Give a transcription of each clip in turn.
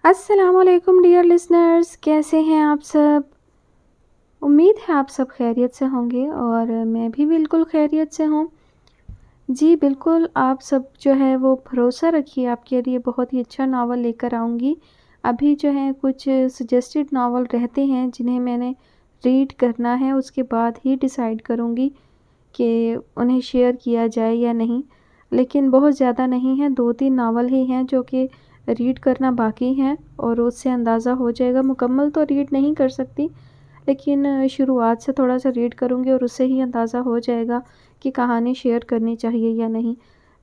السلام علیکم dear listeners, کیسے ہیں آپ سب؟ امید ہے آپ سب خیریت سے ہوں گے اور میں بھی بالکل خیریت سے ہوں۔ جی بالکل، آپ سب جو ہے وہ بھروسہ رکھیے، آپ کے لیے بہت ہی اچھا ناول لے کر آؤں گی۔ ابھی جو ہے کچھ سجیسٹڈ ناول رہتے ہیں جنہیں میں نے ریڈ کرنا ہے، اس کے بعد ہی ڈیسائیڈ کروں گی کہ انہیں شیئر کیا جائے یا نہیں، لیکن بہت زیادہ نہیں ہیں، 2-3 ناول ہی ہیں جو کہ ریڈ کرنا باقی ہیں، اور اس سے اندازہ ہو جائے گا۔ مکمل تو ریڈ نہیں کر سکتی، لیکن شروعات سے تھوڑا سا ریڈ کروں گی اور اس سے ہی اندازہ ہو جائے گا کہ کہانی شیئر کرنی چاہیے یا نہیں۔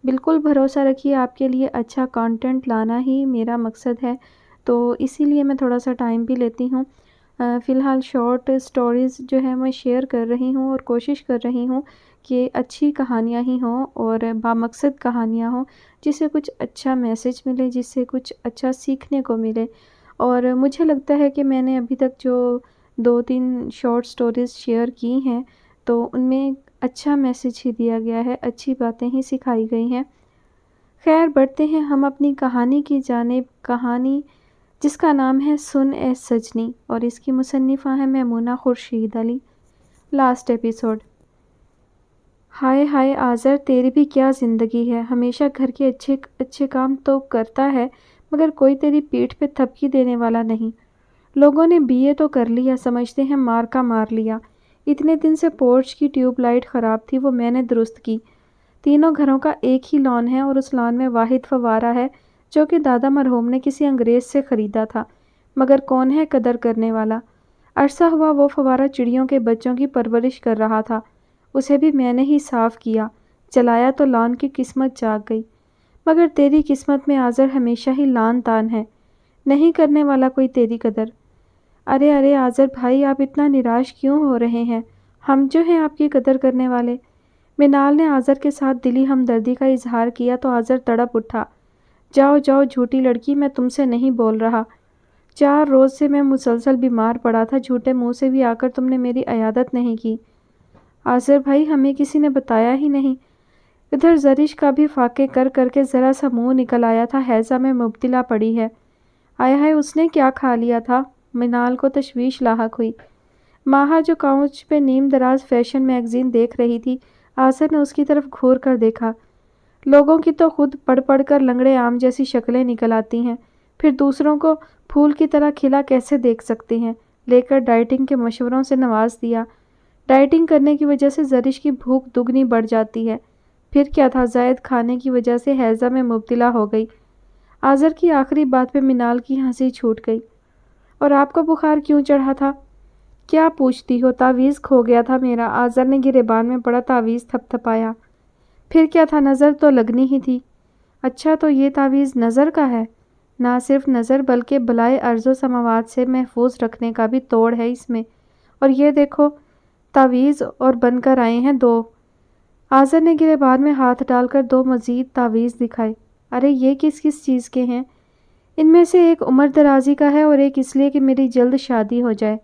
بالکل بھروسہ رکھیے، آپ کے لیے اچھا کانٹینٹ لانا ہی میرا مقصد ہے، تو اسی لیے میں تھوڑا سا ٹائم بھی لیتی ہوں۔ فی الحال شارٹ سٹوریز جو ہے میں شیئر کر رہی ہوں اور کوشش کر رہی ہوں کہ اچھی کہانیاں ہی ہوں اور بامقصد کہانیاں ہوں، جس سے کچھ اچھا میسج ملے، جس سے کچھ اچھا سیکھنے کو ملے۔ اور مجھے لگتا ہے کہ میں نے ابھی تک جو 2-3 شارٹ سٹوریز شیئر کی ہیں تو ان میں اچھا میسج ہی دیا گیا ہے، اچھی باتیں ہی سکھائی گئی ہیں۔ خیر بڑھتے ہیں ہم اپنی کہانی کی جانب، کہانی جس کا نام ہے سن اے سجنی، اور اس کی مصنفہ ہیں میمونہ خورشید علی۔ Last episode. ہائے ہائے آذر، تیری بھی کیا زندگی ہے، ہمیشہ گھر کے اچھے اچھے کام تو کرتا ہے مگر کوئی تیری پیٹھ پہ تھپکی دینے والا نہیں۔ لوگوں نے بی اے تو کر لیا، سمجھتے ہیں مار کا مار لیا۔ اتنے دن سے پورچ کی ٹیوب لائٹ خراب تھی، وہ میں نے درست کی۔ تینوں گھروں کا ایک ہی لان ہے اور اس لان میں واحد فوارہ ہے جو کہ دادا مرحوم نے کسی انگریز سے خریدا تھا، مگر کون ہے قدر کرنے والا۔ عرصہ ہوا وہ فوارہ چڑیوں کے بچوں کی پرورش کر رہا تھا، اسے بھی میں نے ہی صاف کیا، چلایا تو لان کی قسمت جاگ گئی۔ مگر تیری قسمت میں آذر ہمیشہ ہی لان تان ہے، نہیں کرنے والا کوئی تیری قدر۔ ارے ارے آذر بھائی، آپ اتنا نراش کیوں ہو رہے ہیں؟ ہم جو ہیں آپ کی قدر کرنے والے۔ منال نے آذر کے ساتھ دلی ہمدردی کا اظہار کیا تو آذر تڑپ اٹھا۔ جاؤ جاؤ جھوٹی لڑکی، میں تم سے نہیں بول رہا۔ 4 روز سے میں مسلسل بیمار پڑا تھا، جھوٹے منہ سے بھی آ کر تم نے میری عیادت نہیں کی۔ آذر بھائی، ہمیں کسی نے بتایا ہی نہیں۔ ادھر زرش کا بھی فاقے کر کر کے ذرا سا منہ نکل آیا تھا، ہیضہ میں مبتلا پڑی ہے۔ آئے ہائے، اس نے کیا کھا لیا تھا؟ منال کو تشویش لاحق ہوئی۔ ماہا جو کاؤچ پہ نیم دراز فیشن میگزین دیکھ رہی تھی، آذر نے اس کی طرف گھور کر دیکھا۔ لوگوں کی تو خود پڑھ پڑھ کر لنگڑے آم جیسی شکلیں نکل آتی ہیں، پھر دوسروں کو پھول کی طرح کھلا کیسے دیکھ سکتے ہیں؟ لے کر ڈائٹنگ کے مشوروں سے نواز دیا۔ ڈائٹنگ کرنے کی وجہ سے زرش کی بھوک دگنی بڑھ جاتی ہے، پھر کیا تھا، زائد کھانے کی وجہ سے ہیضہ میں مبتلا ہو گئی۔ آذر کی آخری بات پہ منال کی ہنسی چھوٹ گئی۔ اور آپ کو بخار کیوں چڑھا تھا؟ کیا پوچھتی ہو، تعویذ کھو گیا تھا میرا۔ آذر نے گریبان میں پڑا تعویذ تھپ تھپایا۔ پھر کیا تھا، نظر تو لگنی ہی تھی۔ اچھا تو یہ تعویذ نظر کا ہے؟ نہ صرف نظر بلکہ بلائے ارض و سماوات سے محفوظ رکھنے کا بھی توڑ ہے اس میں۔ اور یہ دیکھو، تعویذ اور بن کر آئے ہیں 2۔ آذر نے گریبان میں ہاتھ ڈال کر 2 مزید تعویذ دکھائے۔ ارے یہ کس کس چیز کے ہیں؟ ان میں سے ایک عمر درازی کا ہے اور ایک اس لیے کہ میری جلد شادی ہو جائے،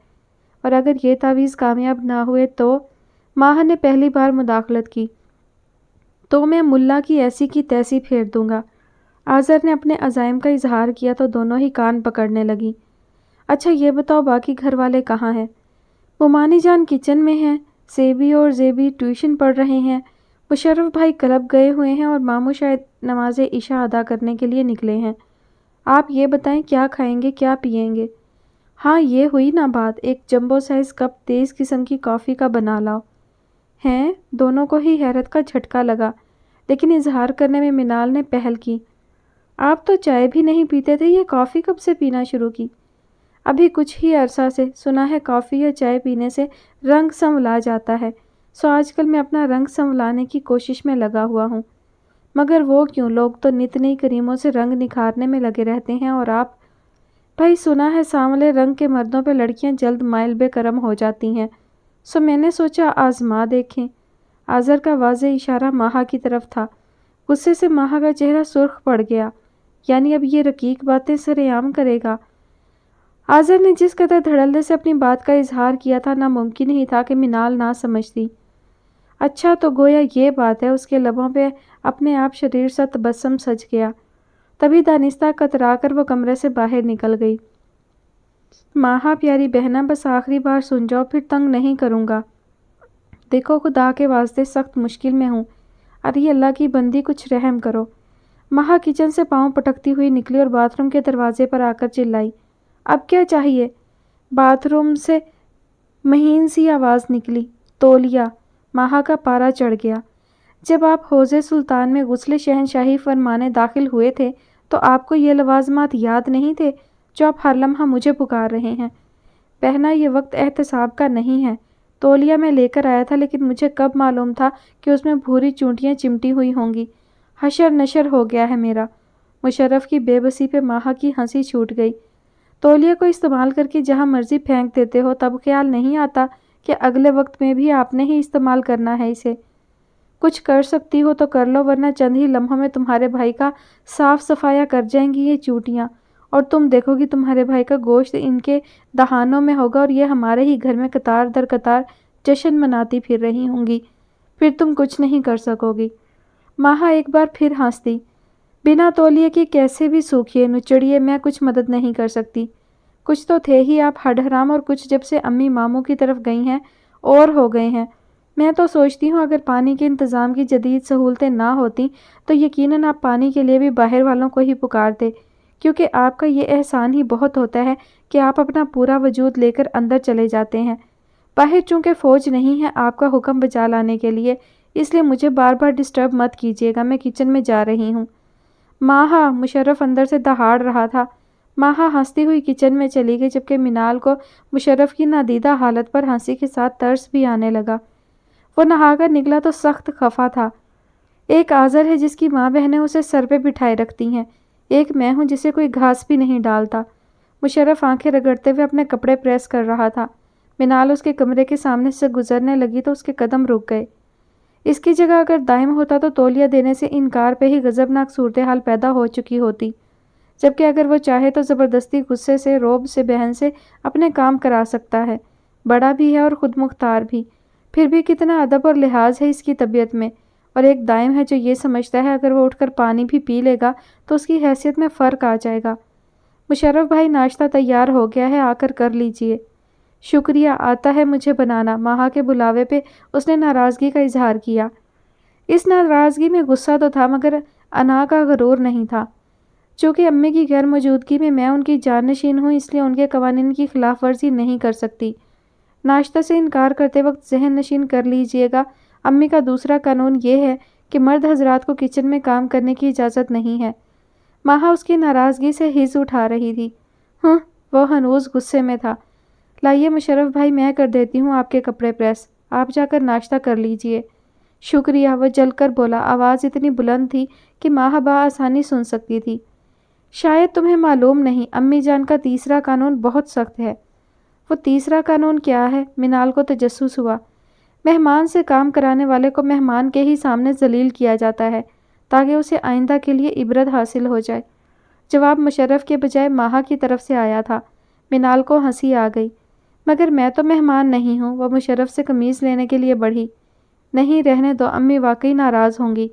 اور اگر یہ تعویذ کامیاب نہ ہوئے تو ماہا نے پہلی بار مداخلت کی، تو میں ملا کی ایسی کی تیسی پھیر دوں گا۔ آذر نے اپنے عزائم کا اظہار کیا تو دونوں ہی کان پکڑنے لگیں۔ اچھا یہ بتاؤ، باقی گھر والے کہاں ہیں؟ مومانی جان کچن میں ہیں، سیبی اور زیبی ٹیوشن پڑھ رہے ہیں، مشرف بھائی کلب گئے ہوئے ہیں اور ماموں شاید نماز عشاء ادا کرنے کے لیے نکلے ہیں۔ آپ یہ بتائیں کیا کھائیں گے، کیا پئیں گے؟ ہاں یہ ہوئی نا بات، ایک جمبو سائز کپ تیز قسم کی کافی کا بنا لاؤ۔ ہیں؟ دونوں کو ہی حیرت کا جھٹکا لگا، لیکن اظہار کرنے میں منال نے پہل کی۔ آپ تو چائے بھی نہیں پیتے تھے، یہ کافی کب سے پینا شروع کی؟ ابھی کچھ ہی عرصہ سے۔ سنا ہے کافی یا چائے پینے سے رنگ سنولا جاتا ہے، سو آج کل میں اپنا رنگ سنولانے کی کوشش میں لگا ہوا ہوں۔ مگر وہ کیوں، لوگ تو نت نئی کریموں سے رنگ نکھارنے میں لگے رہتے ہیں، اور آپ؟ بھائی سنا ہے سانولے رنگ کے مردوں پہ لڑکیاں جلد مائل بے کرم ہو جاتی ہیں، سو میں نے سوچا آزما دیکھیں۔ آذر کا واضح اشارہ ماہا کی طرف تھا۔ غصے سے ماہا کا چہرہ سرخ پڑ گیا، یعنی اب یہ رقیق باتیں سر عام کرے گا؟ آذر نے جس قدر دھڑلے سے اپنی بات کا اظہار کیا تھا، ناممکن ہی تھا کہ منال نہ سمجھتی۔ اچھا تو گویا یہ بات ہے، اس کے لبوں پہ اپنے آپ شریر سا تبسم سج گیا۔ تبھی دانستہ کترا کر وہ کمرے سے باہر نکل گئی۔ ماہا پیاری بہنا، بس آخری بار سن جاؤ، پھر تنگ نہیں کروں گا۔ دیکھو خدا کے واسطے سخت مشکل میں ہوں، ارے اللہ کی بندی کچھ رحم کرو۔ ماہا کچن سے پاؤں پٹکتی ہوئی نکلی اور باتھ روم کے دروازے پر آ کر چلائی، اب کیا چاہیے؟ باتھ روم سے مہین سی آواز نکلی، تولیا۔ ماہا کا پارا چڑھ گیا۔ جب آپ حوض سلطان میں غسل شہنشاہی فرمانے داخل ہوئے تھے تو آپ کو یہ لوازمات یاد نہیں تھے جو آپ ہر لمحہ مجھے پکار رہے ہیں؟ بہنا، یہ وقت احتساب کا نہیں ہے۔ تولیا میں لے کر آیا تھا، لیکن مجھے کب معلوم تھا کہ اس میں بھوری چونٹیاں چمٹی ہوئی ہوں گی۔ حشر نشر ہو گیا ہے میرا۔ مشرف کی بے بسی پہ ماہا کی ہنسی چھوٹ گئی۔ تولیے کو استعمال کر کے جہاں مرضی پھینک دیتے ہو، تب خیال نہیں آتا کہ اگلے وقت میں بھی آپ نے ہی استعمال کرنا ہے اسے۔ کچھ کر سکتی ہو تو کر لو، ورنہ چند ہی لمحوں میں تمہارے بھائی کا صاف صفایا کر جائیں گی یہ چوٹیاں، اور تم دیکھو گی تمہارے بھائی کا گوشت ان کے دہانوں میں ہوگا اور یہ ہمارے ہی گھر میں قطار در قطار جشن مناتی پھر رہی ہوں گی، پھر تم کچھ نہیں کر سکو گی۔ ماہا ایک بار پھر ہنس دی۔ بنا تولیے کی کیسے بھی سوکھیے نچڑیے، میں کچھ مدد نہیں کر سکتی۔ کچھ تو تھے ہی آپ ہڈ حرام، اور کچھ جب سے امی ماموں کی طرف گئی ہیں اور ہو گئے ہیں۔ میں تو سوچتی ہوں اگر پانی کے انتظام کی جدید سہولتیں نہ ہوتیں تو یقیناً آپ پانی کے لیے بھی باہر والوں کو ہی پکارتے، کیونکہ آپ کا یہ احسان ہی بہت ہوتا ہے کہ آپ اپنا پورا وجود لے کر اندر چلے جاتے ہیں۔ باہر چونکہ فوج نہیں ہے آپ کا حکم بجا لانے کے لیے، اس لیے مجھے بار بار ڈسٹرب مت کیجیے گا، میں کچن میں جا رہی ہوں۔ ماہا، مشرف اندر سے دہاڑ رہا تھا۔ ماہا ہنستی ہوئی کچن میں چلی گئی، جبکہ منال کو مشرف کی نادیدہ حالت پر ہنسی کے ساتھ ترس بھی آنے لگا۔ وہ نہا کر نکلا تو سخت خفا تھا۔ ایک آزر ہے جس کی ماں بہنیں اسے سر پہ بٹھائے رکھتی ہیں، ایک میں ہوں جسے کوئی گھاس بھی نہیں ڈالتا۔ مشرف آنکھیں رگڑتے ہوئے اپنے کپڑے پریس کر رہا تھا۔ منال اس کے کمرے کے سامنے سے گزرنے لگی تو اس کے قدم رک گئے۔ اس کی جگہ اگر دائم ہوتا تو تولیہ دینے سے انکار پہ ہی غضبناک صورتحال پیدا ہو چکی ہوتی، جبکہ اگر وہ چاہے تو زبردستی غصے سے، روب سے بہن سے اپنے کام کرا سکتا ہے۔ بڑا بھی ہے اور خود مختار بھی، پھر بھی کتنا ادب اور لحاظ ہے اس کی طبیعت میں، اور ایک دائم ہے جو یہ سمجھتا ہے اگر وہ اٹھ کر پانی بھی پی لے گا تو اس کی حیثیت میں فرق آ جائے گا۔ مشرف بھائی، ناشتہ تیار ہو گیا ہے، آ کر لیجئے۔ شکریہ، آتا ہے مجھے بنانا۔ ماہا کے بلاوے پہ اس نے ناراضگی کا اظہار کیا۔ اس ناراضگی میں غصہ تو تھا مگر انا کا غرور نہیں تھا۔ چونکہ امی کی غیر موجودگی میں ان کی جانشین ہوں، اس لیے ان کے قوانین کی خلاف ورزی نہیں کر سکتی۔ ناشتہ سے انکار کرتے وقت ذہن نشین کر لیجئے گا، امی کا دوسرا قانون یہ ہے کہ مرد حضرات کو کچن میں کام کرنے کی اجازت نہیں ہے۔ ماہا اس کی ناراضگی سے ہز اٹھا رہی تھی۔ وہ ہنوز غصے میں تھا۔ لائیے مشرف بھائی، میں کر دیتی ہوں آپ کے کپڑے پریس، آپ جا کر ناشتہ کر لیجئے۔ شکریہ، وہ جل کر بولا۔ آواز اتنی بلند تھی کہ ماہا بآسانی سن سکتی تھی۔ شاید تمہیں معلوم نہیں، امی جان کا تیسرا قانون بہت سخت ہے۔ وہ تیسرا قانون کیا ہے؟ منال کو تجسس ہوا۔ مہمان سے کام کرانے والے کو مہمان کے ہی سامنے ذلیل کیا جاتا ہے تاکہ اسے آئندہ کے لیے عبرت حاصل ہو جائے۔ جواب مشرف کے بجائے ماہا کی طرف سے آیا تھا۔ منال کو ہنسی آ گئی۔ مگر میں تو مہمان نہیں ہوں، وہ مشرف سے قمیض لینے کے لیے بڑھی۔ نہیں، رہنے دو، امی واقعی ناراض ہوں گی۔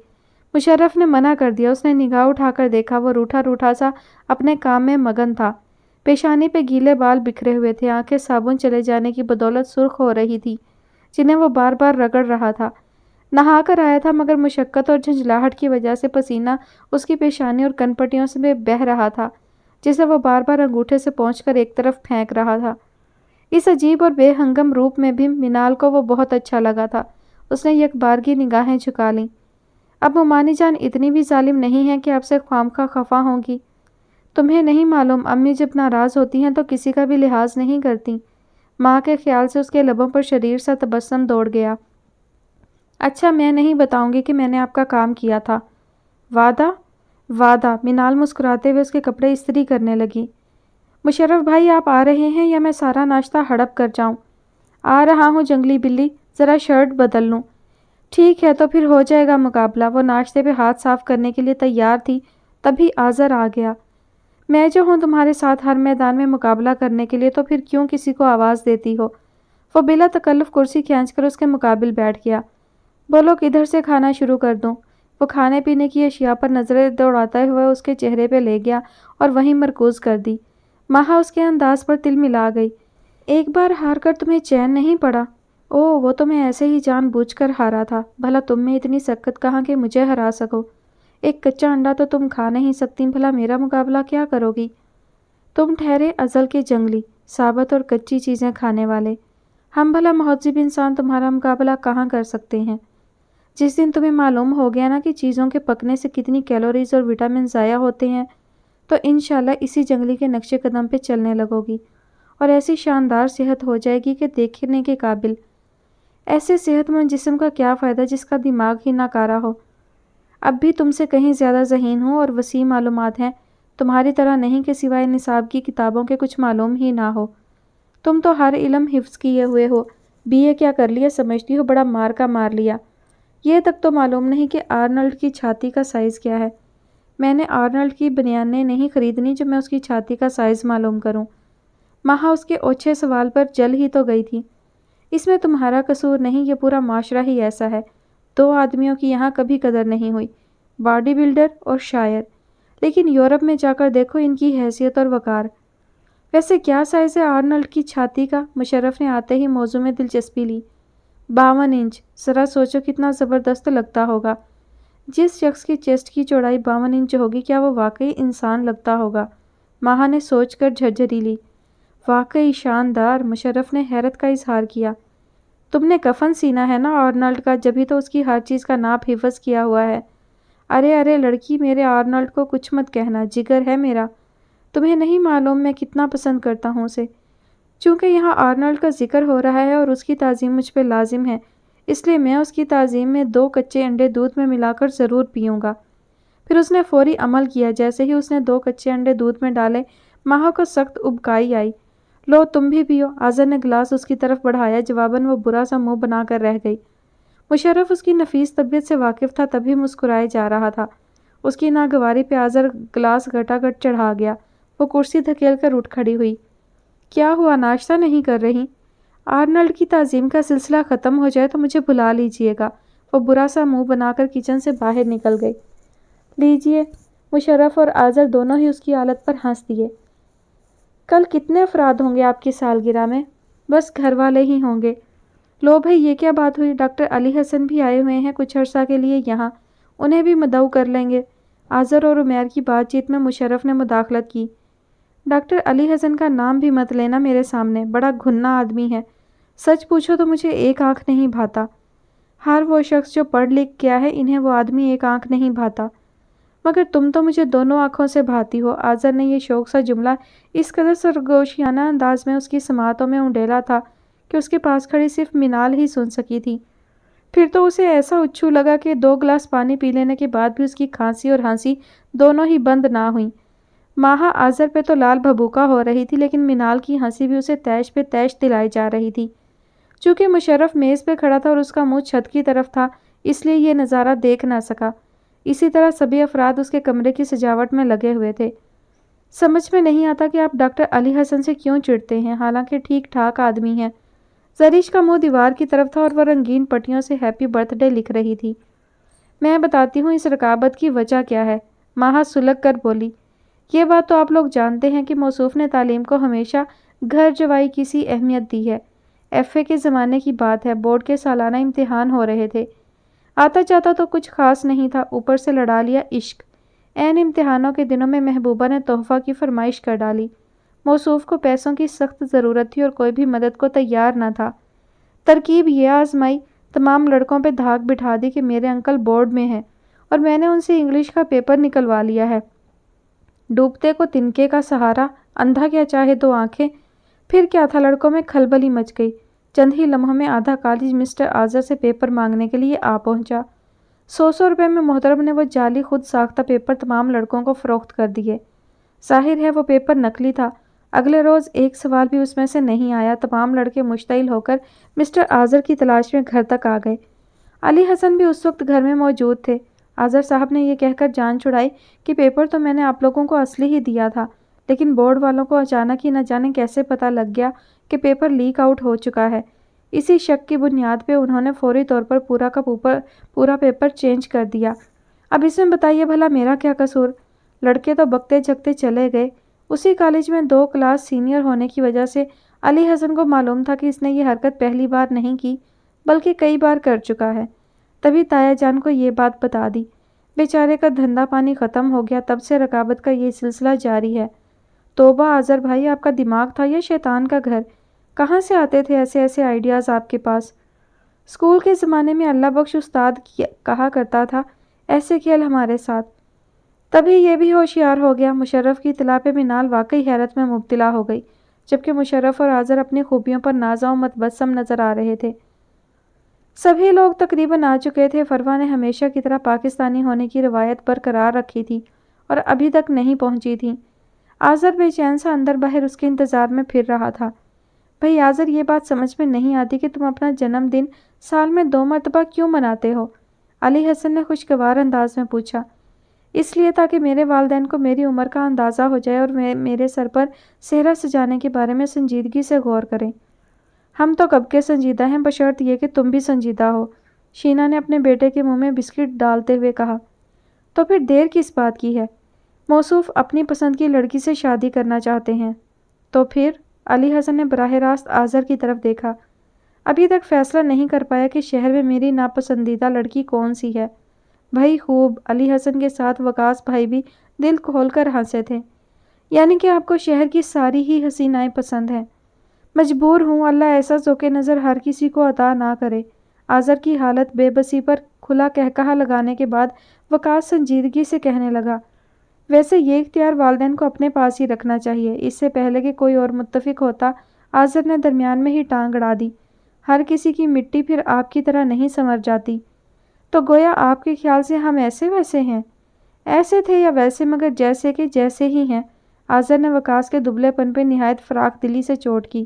مشرف نے منع کر دیا۔ اس نے نگاہ اٹھا کر دیکھا، وہ روٹھا روٹھا سا اپنے کام میں مگن تھا۔ پیشانی پہ گیلے بال بکھرے ہوئے تھے، آنکھیں صابن چلے جانے کی بدولت سرخ ہو رہی تھی جنہیں وہ بار بار رگڑ رہا تھا۔ نہا کر آیا تھا مگر مشقت اور جھنجھلاہٹ کی وجہ سے پسینہ اس کی پیشانی اور کنپٹیوں سے بہہ رہا تھا، جسے وہ بار بار انگوٹھے سے پونچھ کر ایک طرف پھینک رہا تھا۔ اس عجیب اور بے ہنگم روپ میں بھی منال کو وہ بہت اچھا لگا تھا۔ اس نے یک بارگی نگاہیں جھکا لیں۔ اب ممانی جان اتنی بھی ظالم نہیں ہے کہ آپ سے خوامخواہ خفا ہوں گی۔ تمہیں نہیں معلوم، امی جب ناراض ہوتی ہیں تو کسی کا بھی لحاظ نہیں کرتی۔ ماں کے خیال سے اس کے لبوں پر شریر سا تبسم دوڑ گیا۔ اچھا، میں نہیں بتاؤں گی کہ میں نے آپ کا کام کیا تھا۔ وعدہ؟ وعدہ۔ منال مسکراتے ہوئے اس کے کپڑے استری کرنے لگی۔ مشرف بھائی، آپ آ رہے ہیں یا میں سارا ناشتہ ہڑپ کر جاؤں؟ آ رہا ہوں جنگلی بلی، ذرا شرٹ بدل لوں۔ ٹھیک ہے، تو پھر ہو جائے گا مقابلہ۔ وہ ناشتے پہ ہاتھ صاف کرنے کے لیے تیار تھی، تبھی آذر آ گیا۔ میں جو ہوں تمہارے ساتھ ہر میدان میں مقابلہ کرنے کے لیے، تو پھر کیوں کسی کو آواز دیتی ہو؟ وہ بلا تکلف کرسی کھینچ کر اس کے مقابل بیٹھ گیا۔ بولو کدھر سے کھانا شروع کر دوں؟ وہ کھانے پینے کی اشیاء پر نظریں دوڑاتا ہوا اس کے چہرے پہ لے گیا اور وہیں مرکوز کر دی۔ ماہا اس کے انداز پر تل ملا گئی۔ ایک بار ہار کر تمہیں چین نہیں پڑا؟ وہ تو میں ایسے ہی جان بوجھ کر ہارا تھا۔ بھلا تم میں اتنی سکت کہاں کہ مجھے ہرا سکو؟ ایک کچا انڈا تو تم کھا نہیں سکتی، بھلا میرا مقابلہ کیا کرو گی؟ تم ٹھہرے ازل کے جنگلی، ثابت اور کچی چیزیں کھانے والے۔ ہم بھلا مہذب انسان تمہارا مقابلہ کہاں کر سکتے ہیں؟ جس دن تمہیں معلوم ہو گیا نا کہ چیزوں کے پکنے سے کتنی کیلوریز اور وٹامن ضائع ہوتے ہیں، تو انشاءاللہ اسی جنگلی کے نقش قدم پہ چلنے لگو گی اور ایسی شاندار صحت ہو جائے گی کہ دیکھنے کے قابل۔ ایسے صحت مند جسم کا کیا فائدہ جس کا دماغ ہی ناکارہ ہو؟ اب بھی تم سے کہیں زیادہ ذہین ہوں اور وسیع معلومات ہیں، تمہاری طرح نہیں کہ سوائے نصاب کی کتابوں کے کچھ معلوم ہی نہ ہو۔ تم تو ہر علم حفظ کیے ہوئے ہو، BA کیا کر لیا سمجھتی ہو، بڑا مار کا مار لیا۔ یہ تک تو معلوم نہیں کہ آرنلڈ کی چھاتی کا سائز کیا ہے۔ میں نے آرنلڈ کی بنیانیں نہیں خریدنی جو میں اس کی چھاتی کا سائز معلوم کروں۔ ماہا اس کے اوچھے سوال پر جل ہی تو گئی تھی۔ اس میں تمہارا قصور نہیں، یہ پورا معاشرہ ہی ایسا ہے۔ 2 آدمیوں کی یہاں کبھی قدر نہیں ہوئی، باڈی بلڈر اور شاعر، لیکن یورپ میں جا کر دیکھو ان کی حیثیت اور وقار۔ ویسے کیا سائز ہے آرنلڈ کی چھاتی کا؟ مشرف نے آتے ہی موضوع میں دلچسپی لی۔ 52 انچ، ذرا سوچو کتنا زبردست لگتا ہوگا۔ جس شخص کی چیسٹ کی چوڑائی 52 انچ ہوگی کیا وہ واقعی انسان لگتا ہوگا؟ ماہا نے سوچ کر جھرجھری لی۔ واقعی شاندار، مشرف نے حیرت کا اظہار کیا۔ تم نے کفن سینا ہے نا آرنلڈ کا، جبھی تو اس کی ہر چیز کا ناپ حفظ کیا ہوا ہے۔ ارے لڑکی، میرے آرنلڈ کو کچھ مت کہنا، جگر ہے میرا۔ تمہیں نہیں معلوم میں کتنا پسند کرتا ہوں اسے۔ چونکہ یہاں آرنلڈ کا ذکر ہو رہا ہے اور اس کی تعظیم مجھ پہ لازم ہے، اس لیے میں اس کی تعظیم میں 2 کچے انڈے دودھ میں ملا کر ضرور پیوں گا۔ پھر اس نے فوری عمل کیا۔ جیسے ہی اس نے 2 کچے انڈے دودھ میں ڈالے، ماہا کو سخت ابکائی آئی۔ لو تم بھی پیو۔ آذر نے گلاس اس کی طرف بڑھایا، جواباً وہ برا سا منہ بنا کر رہ گئی۔ مشرف اس کی نفیس طبیعت سے واقف تھا، تبھی مسکرائے جا رہا تھا۔ اس کی ناگواری پہ آذر گلاس گھٹا گھٹ چڑھا گیا۔ وہ کرسی دھکیل کر اٹھ کھڑی ہوئی۔ کیا ہوا، ناشتہ نہیں کر رہی؟ آرنلڈ کی تعظیم کا سلسلہ ختم ہو جائے تو مجھے بلا لیجیے گا۔ وہ برا سا منہ بنا کر کچن سے باہر نکل گئی۔ لیجیے۔ مشرف اور آذر دونوں ہی اس کی حالت پر ہنس دیے۔ کل کتنے افراد ہوں گے آپ کی سالگرہ میں؟ بس گھر والے ہی ہوں گے۔ لو بھائی، یہ کیا بات ہوئی؟ ڈاکٹر علی حسن بھی آئے ہوئے ہیں کچھ عرصہ کے لیے یہاں، انہیں بھی مدعو کر لیں گے۔ آذر اور عمیر کی بات چیت میں مشرف نے مداخلت کی۔ ڈاکٹر علی حسن کا نام بھی مت لینا میرے سامنے، بڑا گھنا آدمی ہے۔ سچ پوچھو تو مجھے ایک آنکھ نہیں بھاتا۔ ہر وہ شخص جو پڑھ لکھ گیا ہے انہیں وہ آدمی ایک آنکھ نہیں بھاتا، مگر تم تو مجھے دونوں آنکھوں سے بھاتی ہو۔ آذر نے یہ شوق سا جملہ اس قدر سرگوشیانہ انداز میں اس کی سماعتوں میں اونڈیلا تھا کہ اس کے پاس کھڑی صرف منال ہی سن سکی تھی۔ پھر تو اسے ایسا اچھو لگا کہ 2 گلاس پانی پی لینے کے بعد بھی اس کی کھانسی اور ہنسی دونوں ہی بند نہ ہوئیں۔ ماہا آذر پہ تو لال بھبوکا ہو رہی تھی، لیکن منال کی ہنسی بھی اسے تیش پہ تیش دلائی جا رہی تھی۔ چونکہ مشرف میز پہ کھڑا تھا اور اس کا منہ چھت کی طرف تھا، اس لیے یہ نظارہ دیکھ نہ سکا۔ اسی طرح سبھی افراد اس کے کمرے کی سجاوٹ میں لگے ہوئے تھے۔ سمجھ میں نہیں آتا کہ آپ ڈاکٹر علی حسن سے کیوں چڑھتے ہیں، حالانکہ ٹھیک ٹھاک آدمی ہیں۔ زریش کا منہ دیوار کی طرف تھا اور وہ رنگین پٹیوں سے ہیپی برتھ ڈے لکھ رہی تھی۔ میں بتاتی ہوں اس رکابت کی وجہ کیا ہے، ماہا سلگ کر بولی۔ یہ بات تو آپ لوگ جانتے ہیں کہ موصوف نے تعلیم کو ہمیشہ گھر جوائی کی سی اہمیت دی ہے۔ FA کے زمانے کی بات ہے، بورڈ کے سالانہ امتحان ہو رہے تھے۔ آتا جاتا تو کچھ خاص نہیں تھا، اوپر سے لڑا لیا عشق۔ عین امتحانوں کے دنوں میں محبوبہ نے تحفہ کی فرمائش کر ڈالی۔ موصوف کو پیسوں کی سخت ضرورت تھی اور کوئی بھی مدد کو تیار نہ تھا۔ ترکیب یہ آزمائی، تمام لڑکوں پہ دھاک بٹھا دی کہ میرے انکل بورڈ میں ہیں اور میں نے ان سے انگلش کا پیپر نکلوا لیا ہے۔ ڈوبتے کو تنکے کا سہارا، اندھا کیا چاہے 2 آنکھیں۔ پھر کیا تھا، لڑکوں میں کھلبلی مچ گئی۔ چند ہی لمحوں میں آدھا کالج مسٹر آذر سے پیپر مانگنے کے لیے آ پہنچا۔ 100 روپے میں محترم نے وہ جعلی خود ساختہ پیپر تمام لڑکوں کو فروخت کر دیے۔ ظاہر ہے وہ پیپر نقلی تھا۔ اگلے روز ایک سوال بھی اس میں سے نہیں آیا۔ تمام لڑکے مشتعل ہو کر مسٹر آذر کی تلاش میں گھر تک آ گئے۔ علی حسن بھی اس وقت گھر میں موجود تھے۔ آذر صاحب نے یہ کہہ کر جان چھڑائی کہ پیپر تو میں نے آپ لوگوں کو اصلی ہی دیا تھا، لیکن بورڈ والوں کو اچانک ہی نہ جانے کیسے پتہ لگ گیا کہ پیپر لیک آؤٹ ہو چکا ہے۔ اسی شک کی بنیاد پہ انہوں نے فوری طور پر پورا پیپر چینج کر دیا۔ اب اس میں بتائیے بھلا میرا کیا قصور؟ لڑکے تو بکتے جھکتے چلے گئے۔ اسی کالج میں 2 کلاس سینئر ہونے کی وجہ سے علی حسن کو معلوم تھا کہ اس نے یہ حرکت پہلی بار نہیں کی بلکہ کئی بار کر چکا ہے۔ تبھی تایا جان کو یہ بات بتا دی۔ بیچارے کا دھندا پانی ختم ہو گیا، تب سے رقابت کا یہ سلسلہ جاری ہے۔ توبہ اظہر بھائی، آپ کا دماغ تھا یا شیطان کا گھر؟ کہاں سے آتے تھے ایسے ایسے آئیڈیاز آپ کے پاس؟ اسکول کے زمانے میں اللہ بخش استاد کہا کرتا تھا، ایسے کھیل ہمارے ساتھ۔ تبھی یہ بھی ہوشیار ہو گیا۔ مشرف کی اطلاع پہ منال واقعی حیرت میں مبتلا ہو گئی، جبکہ مشرف اور اظہر اپنی خوبیوں پر نازا و متبسم نظر آ رہے تھے۔ سبھی لوگ تقریباً آ چکے تھے۔ فروا نے ہمیشہ کی طرح پاکستانی ہونے کی روایت برقرار رکھی تھی اور ابھی تک نہیں پہنچی تھی۔ اظہر بے چین سا اندر باہر اس کے انتظار میں پھر رہا تھا۔ بھئی اظہر، یہ بات سمجھ میں نہیں آتی کہ تم اپنا جنم دن سال میں 2 مرتبہ کیوں مناتے ہو؟ علی حسن نے خوشگوار انداز میں پوچھا۔ اس لیے تاکہ میرے والدین کو میری عمر کا اندازہ ہو جائے اور میرے سر پر صحرا سجانے کے بارے میں سنجیدگی سے غور کریں۔ ہم تو کب کے سنجیدہ ہیں، بشرط یہ کہ تم بھی سنجیدہ ہو، شینا نے اپنے بیٹے کے منہ میں بسکٹ ڈالتے ہوئے کہا۔ تو پھر دیر کس بات کی ہے؟ موصوف اپنی پسند کی لڑکی سے شادی کرنا چاہتے ہیں۔ تو پھر؟ علی حسن نے براہ راست اظہر کی طرف دیکھا۔ ابھی تک فیصلہ نہیں کر پایا کہ شہر میں میری ناپسندیدہ لڑکی کون سی ہے؟ بھائی خوب، علی حسن کے ساتھ وقاص بھائی بھی دل کھول کر ہنسے تھے۔ یعنی کہ آپ کو شہر کی ساری ہی حسینائیں پسند ہیں؟ مجبور ہوں، اللہ ایسا ذوق نظر ہر کسی کو عطا نہ کرے۔ اظہر کی حالت بے بسی پر کھلا قہقہا لگانے کے بعد وقاص سنجیدگی سے کہنے لگا، ویسے یہ اختیار والدین کو اپنے پاس ہی رکھنا چاہیے۔ اس سے پہلے کہ کوئی اور متفق ہوتا، اظہر نے درمیان میں ہی ٹانگ اڑا دی، ہر کسی کی مٹی پھر آپ کی طرح نہیں سنور جاتی۔ تو گویا آپ کے خیال سے ہم ایسے ویسے ہیں؟ ایسے تھے یا ویسے، مگر جیسے کہ جیسے ہی ہیں۔ اظہر نے وقاص کے دبلے پن پہ نہایت فراخ دلی سے چوٹ کی۔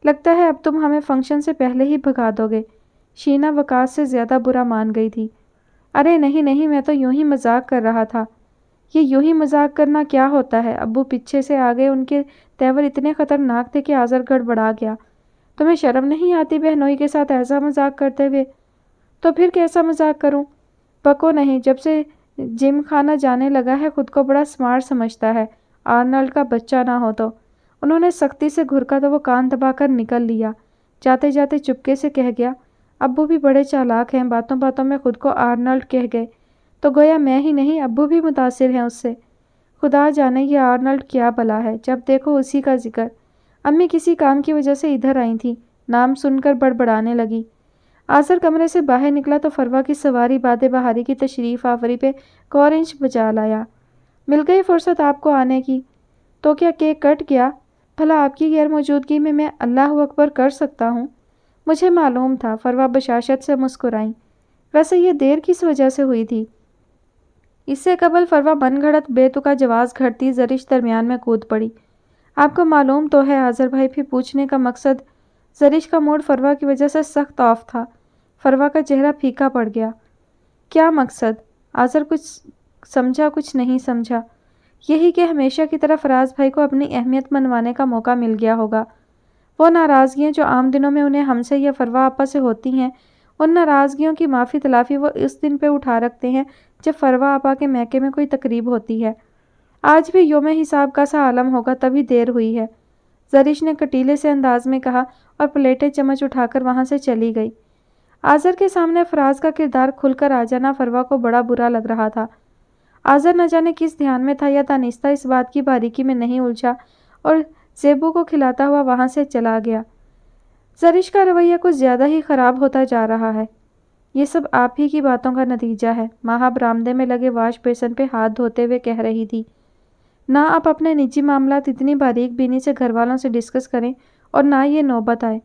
لگتا ہے اب تم ہمیں فنکشن سے پہلے ہی بھگا دو گے۔ شینا وقاص سے زیادہ برا مان گئی تھی۔ ارے نہیں نہیں، میں تو یوں ہی مذاق کر رہا تھا۔ یہ یوں ہی مذاق کرنا کیا ہوتا ہے؟ ابو پیچھے سے آ گئے، ان کے تیور اتنے خطرناک تھے کہ اظہر گڑبڑا گیا۔ تمہیں شرم نہیں آتی بہنوئی کے ساتھ ایسا مذاق کرتے ہوئے؟ تو پھر کیسا مذاق کروں؟ بکو نہیں، جب سے جم خانہ جانے لگا ہے خود کو بڑا سمارٹ سمجھتا ہے، آرنلڈ کا بچہ نہ ہو تو۔ انہوں نے سختی سے گھرکا تو وہ کان دبا کر نکل لیا۔ جاتے جاتے چپکے سے کہہ گیا، ابو بھی بڑے چالاک ہیں، باتوں باتوں میں خود کو آرنلڈ کہہ گئے، تو گویا میں ہی نہیں ابو بھی متاثر ہیں اس سے۔ خدا جانے یہ آرنلڈ کیا بلا ہے، جب دیکھو اسی کا ذکر۔ امی کسی کام کی وجہ سے ادھر آئی تھیں، نام سن کر بڑبڑانے لگی۔ اظہر کمرے سے باہر نکلا تو فروا کی سواری باد بہاری کی تشریف آوری پہ کورنچ بجا لایا۔ مل گئی فرصت آپ کو آنے کی؟ تو کیا کیک کٹ گیا؟ بھلا آپ کی غیر موجودگی میں اللہ اکبر کر سکتا ہوں؟ مجھے معلوم تھا، فروا بشاشت سے مسکرائیں۔ ویسے یہ دیر کس وجہ سے ہوئی تھی؟ اس سے قبل فروا من گھڑت بے تکا جواز گھڑتی زرش درمیان میں کود پڑی۔ آپ کو معلوم تو ہے اظہر بھائی، پھر پوچھنے کا مقصد؟ زرش کا موڈ فروا کی وجہ سے سخت آف تھا۔ فروا کا چہرہ پھیکا پڑ گیا۔ کیا مقصد؟ اظہر کچھ سمجھا کچھ نہیں سمجھا۔ یہی کہ ہمیشہ کی طرح فراز بھائی کو اپنی اہمیت منوانے کا موقع مل گیا ہوگا۔ وہ ناراضگیاں جو عام دنوں میں انہیں ہم سے یا فروا آپا سے ہوتی ہیں، ان ناراضگیوں کی معافی تلافی وہ اس دن پہ اٹھا رکھتے ہیں جب فروا آپا کے میکے میں کوئی تقریب ہوتی ہے۔ آج بھی یوم حساب کا سا عالم ہوگا، تبھی دیر ہوئی ہے، زرش نے کٹیلے سے انداز میں کہا اور پلیٹیں چمچ اٹھا کر وہاں سے چلی گئی۔ اظہر کے سامنے فراز کا کردار کھل کر آ جانا فروا کو بڑا برا لگ رہا تھا۔ اظہر نہ جانے کس دھیان میں تھا یا دانستہ اس بات کی باریکی میں نہیں الجھا اور زیبو کو کھلاتا ہوا وہاں سے چلا گیا۔ زرش کا رویہ کچھ زیادہ ہی خراب ہوتا جا رہا ہے۔ یہ سب آپ ہی کی باتوں کا نتیجہ ہے، ماہا برآمدے میں لگے واش بیسن پہ ہاتھ دھوتے ہوئے کہہ رہی تھی۔ نہ آپ اپنے نجی معاملات اتنی باریک بینی سے گھر والوں سے ڈسکس کریں اور نہ یہ نوبت آئے۔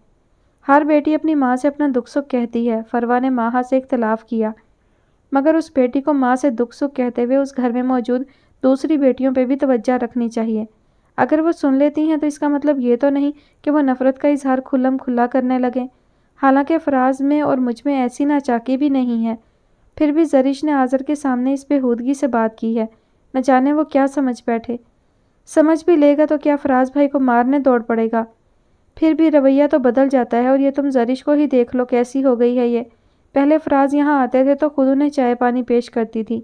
ہر بیٹی اپنی ماں سے اپنا دکھ سکھ کہتی ہے، فروا نے ماہا سے اختلاف کیا، مگر اس بیٹی کو ماں سے دکھ سکھ کہتے ہوئے اس گھر میں موجود دوسری بیٹیوں پہ بھی توجہ رکھنی چاہیے۔ اگر وہ سن لیتی ہیں تو اس کا مطلب یہ تو نہیں کہ وہ نفرت کا اظہار کھلم کھلا کرنے لگیں، حالانکہ فراز میں اور مجھ میں ایسی ناچاکی بھی نہیں ہے۔ پھر بھی زرش نے اظہر کے سامنے اس بےہودگی سے بات کی ہے، نہ جانے وہ کیا سمجھ بیٹھے۔ سمجھ بھی لے گا تو کیا فراز بھائی کو مارنے دوڑ پڑے گا؟ پھر بھی رویہ تو بدل جاتا ہے، اور یہ تم زرش کو ہی دیکھ لو کیسی ہو گئی ہے یہ۔ پہلے فراز یہاں آتے تھے تو خود انہیں چائے پانی پیش کرتی تھی،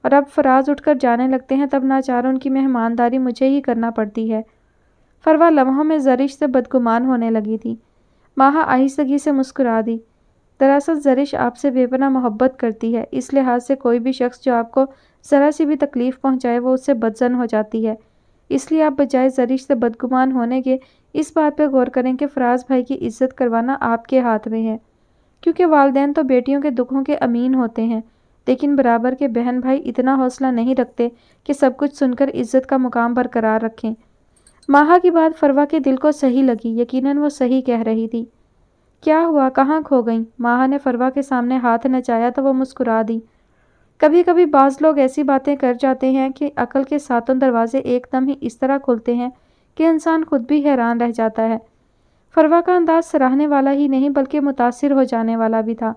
اور اب فراز اٹھ کر جانے لگتے ہیں تب ناچار ان کی مہمانداری مجھے ہی کرنا پڑتی ہے۔ فروا لمحوں میں زرش سے بدگمان ہونے لگی تھی۔ ماہا آہستگی سے مسکرا دی۔ دراصل زرش آپ سے بے پناہ محبت کرتی ہے، اس لحاظ سے کوئی بھی شخص جو آپ کو ذرا سی بھی تکلیف پہنچائے وہ اس سے بدظن ہو جاتی ہے۔ اس لیے آپ بجائے زرش سے بدگمان ہونے کے اس بات پہ غور کریں کہ فراز بھائی کی عزت کروانا آپ کے ہاتھ میں ہے، کیونکہ والدین تو بیٹیوں کے دکھوں کے امین ہوتے ہیں، لیکن برابر کے بہن بھائی اتنا حوصلہ نہیں رکھتے کہ سب کچھ سن کر عزت کا مقام برقرار رکھیں۔ ماہا کی بات فروا کے دل کو صحیح لگی، یقیناً وہ صحیح کہہ رہی تھی۔ کیا ہوا، کہاں کھو گئیں؟ ماہا نے فروا کے سامنے ہاتھ نچایا تو وہ مسکرا دی۔ کبھی کبھی بعض لوگ ایسی باتیں کر جاتے ہیں کہ عقل کے ساتوں دروازے ایک دم ہی اس طرح کھلتے ہیں کہ انسان خود بھی حیران رہ جاتا ہے۔ فروا کا انداز سراہنے والا ہی نہیں بلکہ متاثر ہو جانے والا بھی تھا۔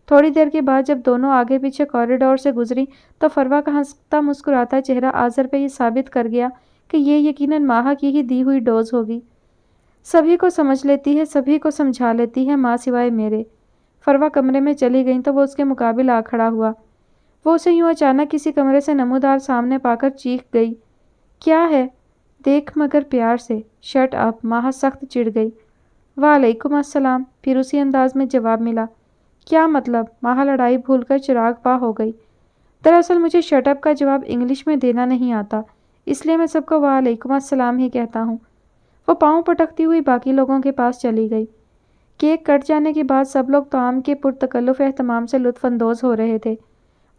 تھوڑی دیر کے بعد جب دونوں آگے پیچھے کوریڈور سے گزری تو فروا کا ہنستا مسکراتا چہرہ آذر پہ یہ ثابت کر گیا کہ یہ یقیناً ماہا کی ہی دی ہوئی ڈوز ہوگی۔ سبھی کو سمجھ لیتی ہے، سبھی کو سمجھا لیتی ہے، ماں سوائے میرے۔ فروا کمرے میں چلی گئیں تو وہ اس کے مقابل آ کھڑا ہوا۔ وہ اسے یوں اچانک کسی کمرے سے نمودار سامنے پا کر چیخ گئی، کیا ہے؟ دیکھ مگر پیار سے۔ شٹ اپ، ماہا سخت چڑ گئی۔ وعلیکم السلام، پھر اسی انداز میں جواب ملا۔ کیا مطلب؟ ماہا لڑائی بھول کر چراغ پا ہو گئی۔ دراصل مجھے شٹ اپ کا جواب انگلش میں دینا نہیں آتا، اس لیے میں سب کو وعلیکم السلام ہی کہتا ہوں۔ وہ پاؤں پٹکتی ہوئی باقی لوگوں کے پاس چلی گئی۔ کیک کٹ جانے کے بعد سب لوگ طعام کے پرتکلف اہتمام سے لطف اندوز ہو رہے تھے۔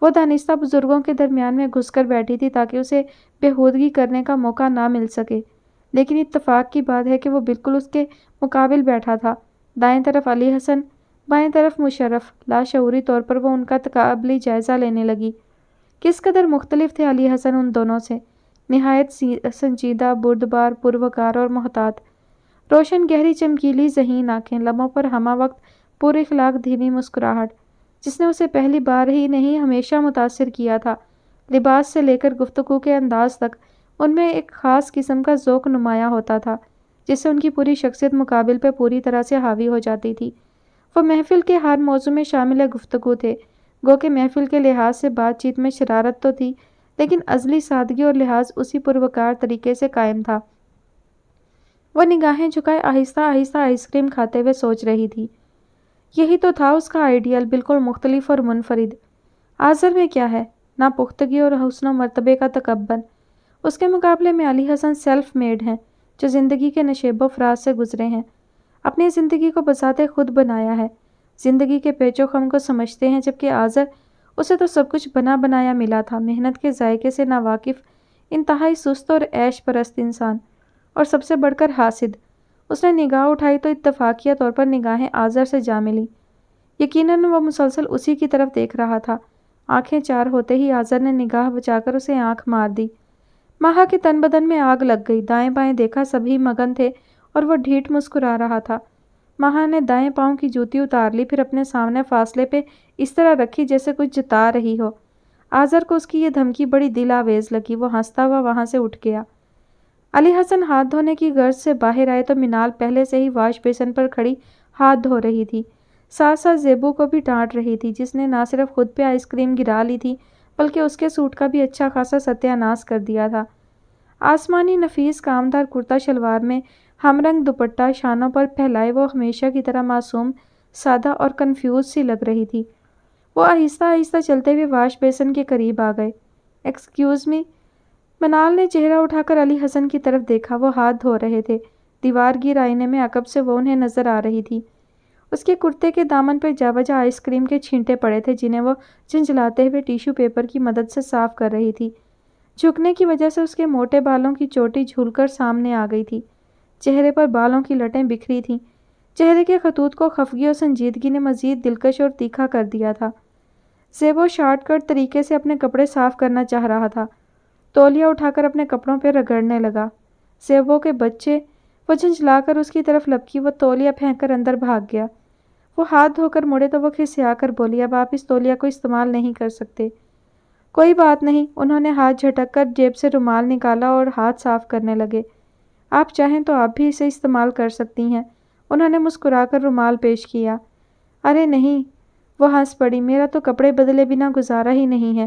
وہ دانستہ بزرگوں کے درمیان میں گھس کر بیٹھی تھی تاکہ اسے بےہودگی کرنے کا موقع نہ مل سکے، لیکن اتفاق کی بات ہے کہ وہ بالکل اس کے مقابل بیٹھا تھا۔ دائیں طرف علی حسن، بائیں طرف مشرف۔ لاشعوری طور پر وہ ان کا تقابلی جائزہ لینے لگی۔ کس قدر مختلف تھے علی حسن ان دونوں سے، نہایت سنجیدہ، بردبار، پروقار اور محتاط۔ روشن گہری چمکیلی ذہین آنکھیں، لبوں پر ہمہ وقت پر اخلاق دھیمی مسکراہٹ، جس نے اسے پہلی بار ہی نہیں ہمیشہ متاثر کیا تھا۔ لباس سے لے کر گفتگو کے انداز تک ان میں ایک خاص قسم کا ذوق نمایاں ہوتا تھا جس سے ان کی پوری شخصیت مقابل پہ پوری طرح سے حاوی ہو جاتی تھی۔ وہ محفل کے ہر موضوع میں شامل گفتگو تھے، گو کہ محفل کے لحاظ سے بات چیت میں شرارت تو تھی لیکن ازلی سادگی اور لحاظ اسی پروقار طریقے سے قائم تھا۔ وہ نگاہیں جھکائے آہستہ آہستہ آئس کریم کھاتے ہوئے سوچ رہی تھی۔ یہی تو تھا اس کا آئیڈیل، بالکل مختلف اور منفرد۔ آذر میں کیا ہے؟ ناپختگی اور حسن و مرتبے کا تکبر۔ اس کے مقابلے میں علی حسن سیلف میڈ ہیں، جو زندگی کے نشیب و فراز سے گزرے ہیں، اپنی زندگی کو بذات خود بنایا ہے، زندگی کے پیچ و خم کو سمجھتے ہیں، جبکہ آذر، اسے تو سب کچھ بنا بنایا ملا تھا، محنت کے ذائقے سے ناواقف، انتہائی سست اور عیش پرست انسان، اور سب سے بڑھ کر حاسد۔ اس نے نگاہ اٹھائی تو اتفاقیہ طور پر نگاہیں آذر سے جا ملیں۔ یقیناً وہ مسلسل اسی کی طرف دیکھ رہا تھا۔ آنکھیں چار ہوتے ہی آذر نے نگاہ بچا کر اسے آنکھ مار دی۔ ماہا کے تن بدن میں آگ لگ گئی۔ دائیں بائیں دیکھا، سبھی مگن تھے اور وہ ڈھیٹ مسکرا رہا تھا۔ ماہا نے دائیں پاؤں کی جوتی اتار لی، پھر اپنے سامنے فاصلے پہ اس طرح رکھی جیسے کچھ جتا رہی ہو۔ آذر کو اس کی یہ دھمکی بڑی دل آویز لگی۔ وہ ہنستا ہوا وہاں سے اٹھ گیا۔ علی حسن ہاتھ دھونے کی غرض سے باہر آئے تو منال پہلے سے ہی واش بیسن پر کھڑی ہاتھ دھو رہی تھی، ساتھ ساتھ زیبو کو بھی ڈانٹ رہی تھی، جس نے نہ صرف خود پہ آئس کریم گرا لی تھی بلکہ اس کے سوٹ کا بھی اچھا خاصا ستیہ ناش کر دیا تھا۔ آسمانی نفیس کامدار کرتا شلوار میں ہم رنگ دوپٹہ شانوں پر پھیلائے وہ ہمیشہ کی طرح معصوم، سادہ اور کنفیوز سی لگ رہی تھی۔ وہ آہستہ آہستہ چلتے ہوئے واش بیسن کے قریب آ گئے۔ Excuse me. منال نے چہرہ اٹھا کر علی حسن کی طرف دیکھا۔ وہ ہاتھ دھو رہے تھے۔ دیوار گیر آئینے میں عقب سے وہ انہیں نظر آ رہی تھی۔ اس کے کرتے کے دامن پر جا بجا آئس کریم کے چھینٹے پڑے تھے جنہیں وہ جھنجھلاتے ہوئے ٹیشو پیپر کی مدد سے صاف کر رہی تھی۔ جھکنے کی وجہ سے اس کے موٹے بالوں کی چوٹی جھول کر سامنے آ گئی تھی۔ چہرے پر بالوں کی لٹیں بکھری تھیں۔ چہرے کے خطوط کو خفگی اور سنجیدگی نے مزید دلکش اور تیکھا کر دیا تھا۔ زیبو شارٹ کٹ طریقے سے اپنے کپڑے صاف کرنا چاہ رہا تھا۔ تولیہ اٹھا کر اپنے کپڑوں پہ رگڑنے لگا۔ زیبو کے بچے، وہ جھنجھلا کر اس کی طرف لپکی۔ وہ تولیہ پھینک کر اندر بھاگ گیا۔ وہ ہاتھ دھو کر مڑے تو وہ کھسیا کر بولی، اب آپ اس تولیہ کو استعمال نہیں کر سکتے۔ کوئی بات نہیں۔ انہوں نے ہاتھ جھٹک کر جیب سے رومال نکالا اور ہاتھ صاف کرنے لگے۔ آپ چاہیں تو آپ بھی اسے استعمال کر سکتی ہیں۔ انہوں نے مسکرا کر رومال پیش کیا۔ ارے نہیں، وہ ہنس پڑی، میرا تو کپڑے بدلے بنا گزارا ہی نہیں ہے۔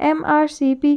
MRCP,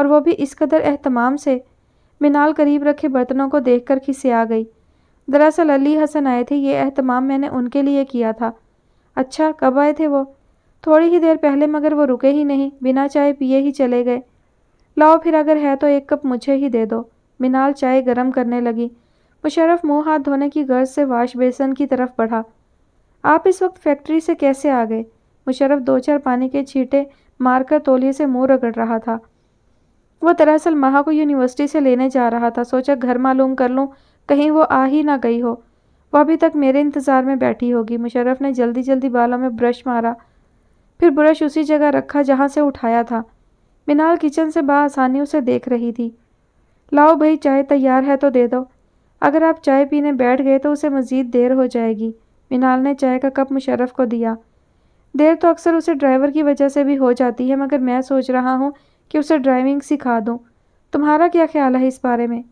اور وہ بھی اس قدر اہتمام سے۔ منال قریب رکھے برتنوں کو دیکھ کر کھسیا گئی۔ دراصل علی حسن آئے تھے، یہ اہتمام میں نے ان کے لیے کیا تھا۔ اچھا، کب آئے تھے وہ؟ تھوڑی ہی دیر پہلے، مگر وہ رکے ہی نہیں، بنا چائے پیے ہی چلے گئے۔ لاؤ پھر، اگر ہے تو ایک کپ مجھے ہی دے دو۔ منال چائے گرم کرنے لگی۔ مشرف منہ ہاتھ دھونے کی غرض سے واش بیسن کی طرف بڑھا۔ آپ اس وقت فیکٹری سے کیسے آ گئے؟ مشرف دو چار پانی کے چھینٹے مار کر تولیے سے منہ رگڑ رہا تھا۔ وہ دراصل مہا کو یونیورسٹی سے لینے جا رہا تھا، سوچا گھر معلوم کر لوں، کہیں وہ آ ہی نہ گئی ہو۔ وہ ابھی تک میرے انتظار میں بیٹھی ہوگی۔ مشرف نے جلدی جلدی بالوں میں برش مارا، پھر برش اسی جگہ رکھا جہاں سے اٹھایا تھا۔ منال کچن سے بآسانی اسے دیکھ رہی تھی۔ لاؤ بھائی، چائے تیار ہے تو دے دو۔ اگر آپ چائے پینے بیٹھ گئے تو اسے مزید دیر ہو جائے گی۔ منال نے چائے کا کپ مشرف کو دیا۔ دیر تو اکثر اسے ڈرائیور کی وجہ سے بھی ہو جاتی ہے، مگر میں سوچ رہا ہوں کہ اسے ڈرائیونگ سکھا دوں۔ تمہارا کیا خیال ہے اس بارے میں؟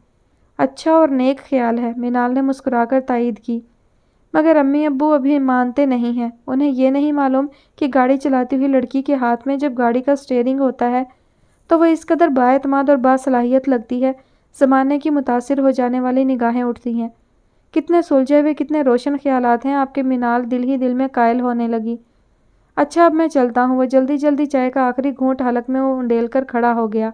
اچھا اور نیک خیال ہے، منال نے مسکرا کر تائید کی۔ مگر امی ابو ابھی مانتے نہیں ہیں۔ انہیں یہ نہیں معلوم کہ گاڑی چلاتی ہوئی لڑکی کے ہاتھ میں جب گاڑی کا اسٹیئرنگ ہوتا ہے تو وہ اس قدر بااعتماد اور باصلاحیت لگتی ہے، زمانے کی متاثر ہو جانے والی نگاہیں اٹھتی ہیں۔ کتنے سلجھے ہوئے، کتنے روشن خیالات ہیں آپ کے، منال دل ہی دل میں قائل ہونے لگی۔ اچھا، اب میں چلتا ہوں۔ وہ جلدی جلدی چائے کا آخری گھونٹ حلق میں انڈیل کر کھڑا ہو گیا۔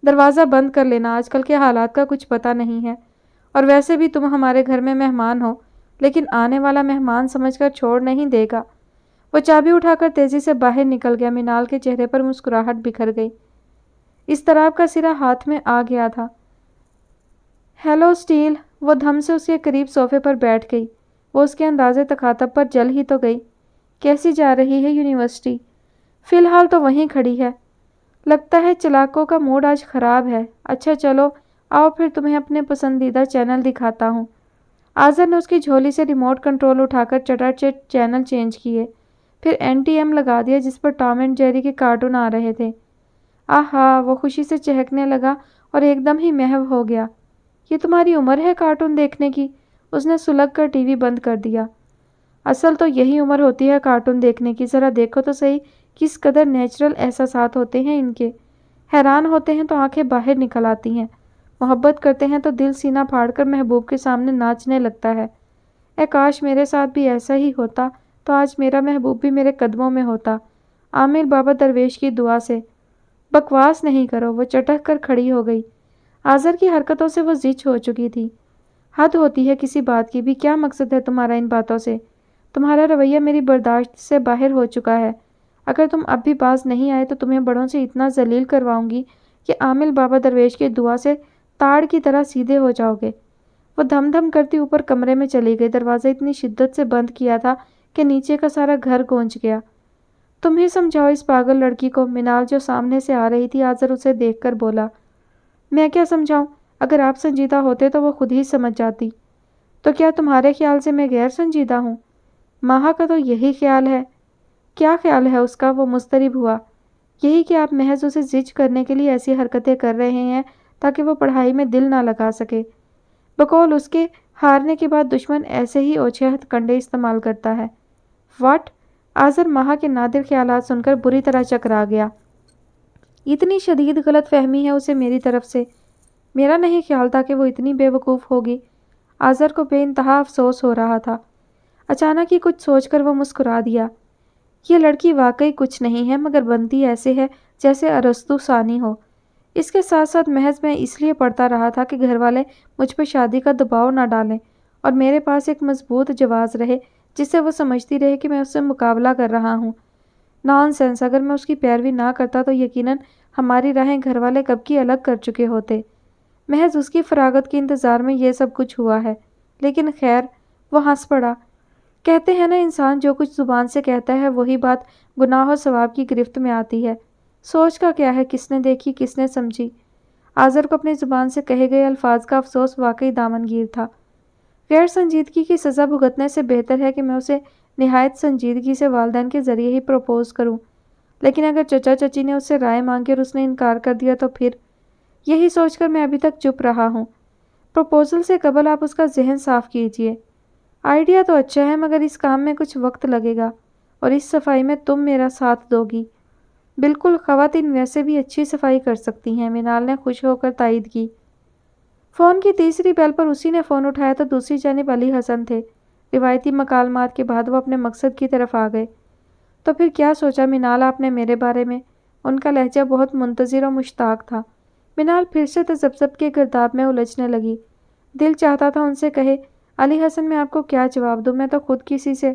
دروازہ بند کر لینا، آج کل کے حالات کا کچھ پتہ نہیں ہے، اور ویسے بھی تم ہمارے گھر میں مہمان ہو، لیکن آنے والا مہمان سمجھ کر چھوڑ نہیں دے گا۔ وہ چابی اٹھا کر تیزی سے باہر نکل گیا۔ منال کے چہرے پر مسکراہٹ بکھر گئی۔ اضطراب کا سرا ہاتھ میں آ گیا تھا۔ ہیلو اسٹیل، وہ دھم سے اس کے قریب صوفے پر بیٹھ گئی۔ وہ اس کے اندازے تخاطب پر جل ہی تو گئی۔ کیسی جا رہی ہے یونیورسٹی؟ فی الحال تو وہیں کھڑی ہے۔ لگتا ہے چلاکوں کا موڈ آج خراب ہے۔ اچھا چلو، آؤ پھر تمہیں اپنے پسندیدہ چینل دکھاتا ہوں۔ آذر نے اس کی جھولی سے ریموٹ کنٹرول اٹھا کر چٹاچٹ چینل چینج کیے، پھر NTM لگا دیا جس پر ٹام اینڈ جیری کے کارٹون آ رہے تھے۔ آہا، وہ خوشی سے چہکنے لگا اور ایک دم ہی محو ہو گیا۔ یہ تمہاری عمر ہے کارٹون دیکھنے کی؟ اس نے سلگ کر ٹی وی بند کر دیا۔ اصل تو یہی عمر ہوتی ہے کارٹون دیکھنے کی، ذرا دیکھو تو صحیح کس قدر نیچرل احساسات ہوتے ہیں ان کے۔ حیران ہوتے ہیں تو آنکھیں باہر نکل آتی ہیں، محبت کرتے ہیں تو دل سینہ پھاڑ کر محبوب کے سامنے ناچنے لگتا ہے۔ اے کاش میرے ساتھ بھی ایسا ہی ہوتا تو آج میرا محبوب بھی میرے قدموں میں ہوتا، عامر بابا درویش کی دعا سے۔ بکواس نہیں کرو، وہ چٹک کر کھڑی ہو گئی۔ آذر کی حرکتوں سے وہ زچ ہو چکی تھی۔ حد ہوتی ہے کسی بات کی بھی، کیا مقصد ہے تمہارا ان باتوں سے؟ تمہارا رویہ میری برداشت سے باہر ہو چکا ہے۔ اگر تم اب بھی باز نہیں آئے تو تمہیں بڑوں سے اتنا ذلیل کرواؤں گی کہ عامل بابا درویش کی دعا سے تاڑ کی طرح سیدھے ہو جاؤ گے۔ وہ دھم دھم کرتی اوپر کمرے میں چلی گئی۔ دروازہ اتنی شدت سے بند کیا تھا کہ نیچے کا سارا گھر گونج گیا۔ تم ہی سمجھاؤ اس پاگل لڑکی کو، منال جو سامنے سے آ رہی تھی، آذر اسے دیکھ کر بولا۔ میں کیا سمجھاؤں؟ اگر آپ سنجیدہ ہوتے تو وہ خود ہی سمجھ جاتی۔ تو کیا تمہارے خیال سے میں غیر سنجیدہ ہوں؟ ماہا کا تو یہی خیال ہے۔ کیا خیال ہے اس کا؟ وہ مضطرب ہوا۔ یہی کہ آپ محض اسے زج کرنے کے لیے ایسی حرکتیں کر رہے ہیں تاکہ وہ پڑھائی میں دل نہ لگا سکے۔ بقول اس کے، ہارنے کے بعد دشمن ایسے ہی اوچھے ہتھ کنڈے استعمال کرتا ہے۔ واٹ؟ آذر ماہا کے نادر خیالات سن کر بری طرح چکرا گیا۔ اتنی شدید غلط فہمی ہے اسے میری طرف سے۔ میرا نہیں خیال تھا کہ وہ اتنی بے وقوف ہوگی۔ آذر کو بے انتہا افسوس ہو رہا تھا۔ اچانک ہی کچھ سوچ کر وہ مسکرا دیا۔ یہ لڑکی واقعی کچھ نہیں ہے، مگر بنتی ایسے ہے جیسے ارسطو ثانی ہو۔ اس کے ساتھ ساتھ محض میں اس لیے پڑھتا رہا تھا کہ گھر والے مجھ پہ شادی کا دباؤ نہ ڈالیں اور میرے پاس ایک مضبوط جواز رہے جس سے وہ سمجھتی رہے کہ میں اس سے مقابلہ کر رہا ہوں۔ نان سینس، اگر میں اس کی پیروی نہ کرتا تو یقیناً ہماری راہیں گھر والے کب کی الگ کر چکے ہوتے۔ محض اس کی فراغت کے انتظار میں یہ سب کچھ ہوا ہے۔ لیکن خیر، وہ ہنس پڑا۔ کہتے ہیں نا، انسان جو کچھ زبان سے کہتا ہے وہی بات گناہ و ثواب کی گرفت میں آتی ہے۔ سوچ کا کیا ہے، کس نے دیکھی کس نے سمجھی؟ آذر کو اپنی زبان سے کہے گئے الفاظ کا افسوس واقعی دامن گیر تھا۔ غیر سنجیدگی کی سزا بھگتنے سے بہتر ہے کہ میں اسے نہایت سنجیدگی سے والدین کے ذریعے ہی پروپوز کروں۔ لیکن اگر چچا چچی نے اس سے رائے مانگی اور اس نے انکار کر دیا تو پھر؟ یہی سوچ کر میں ابھی تک چپ رہا ہوں۔ پروپوزل سے قبل آپ اس کا ذہن صاف کیجیے۔ آئیڈیا تو اچھا ہے، مگر اس کام میں کچھ وقت لگے گا، اور اس صفائی میں تم میرا ساتھ دو گی۔ بالکل, خواتین ویسے بھی اچھی صفائی کر سکتی ہیں, منال نے خوش ہو کر تائید کی. فون کی تیسری بیل پر اسی نے فون اٹھایا تو دوسری جانب علی حسن تھے. روایتی مکالمات کے بعد وہ اپنے مقصد کی طرف آ گئے. تو پھر کیا سوچا منال آپ نے میرے بارے میں؟ ان کا لہجہ بہت منتظر اور مشتاق تھا. منال پھر سے تذبذب کے گرداب میں الجھنے لگی. دل چاہتا تھا ان سے کہے, علی حسن میں آپ کو کیا جواب دوں, میں تو خود کسی سے.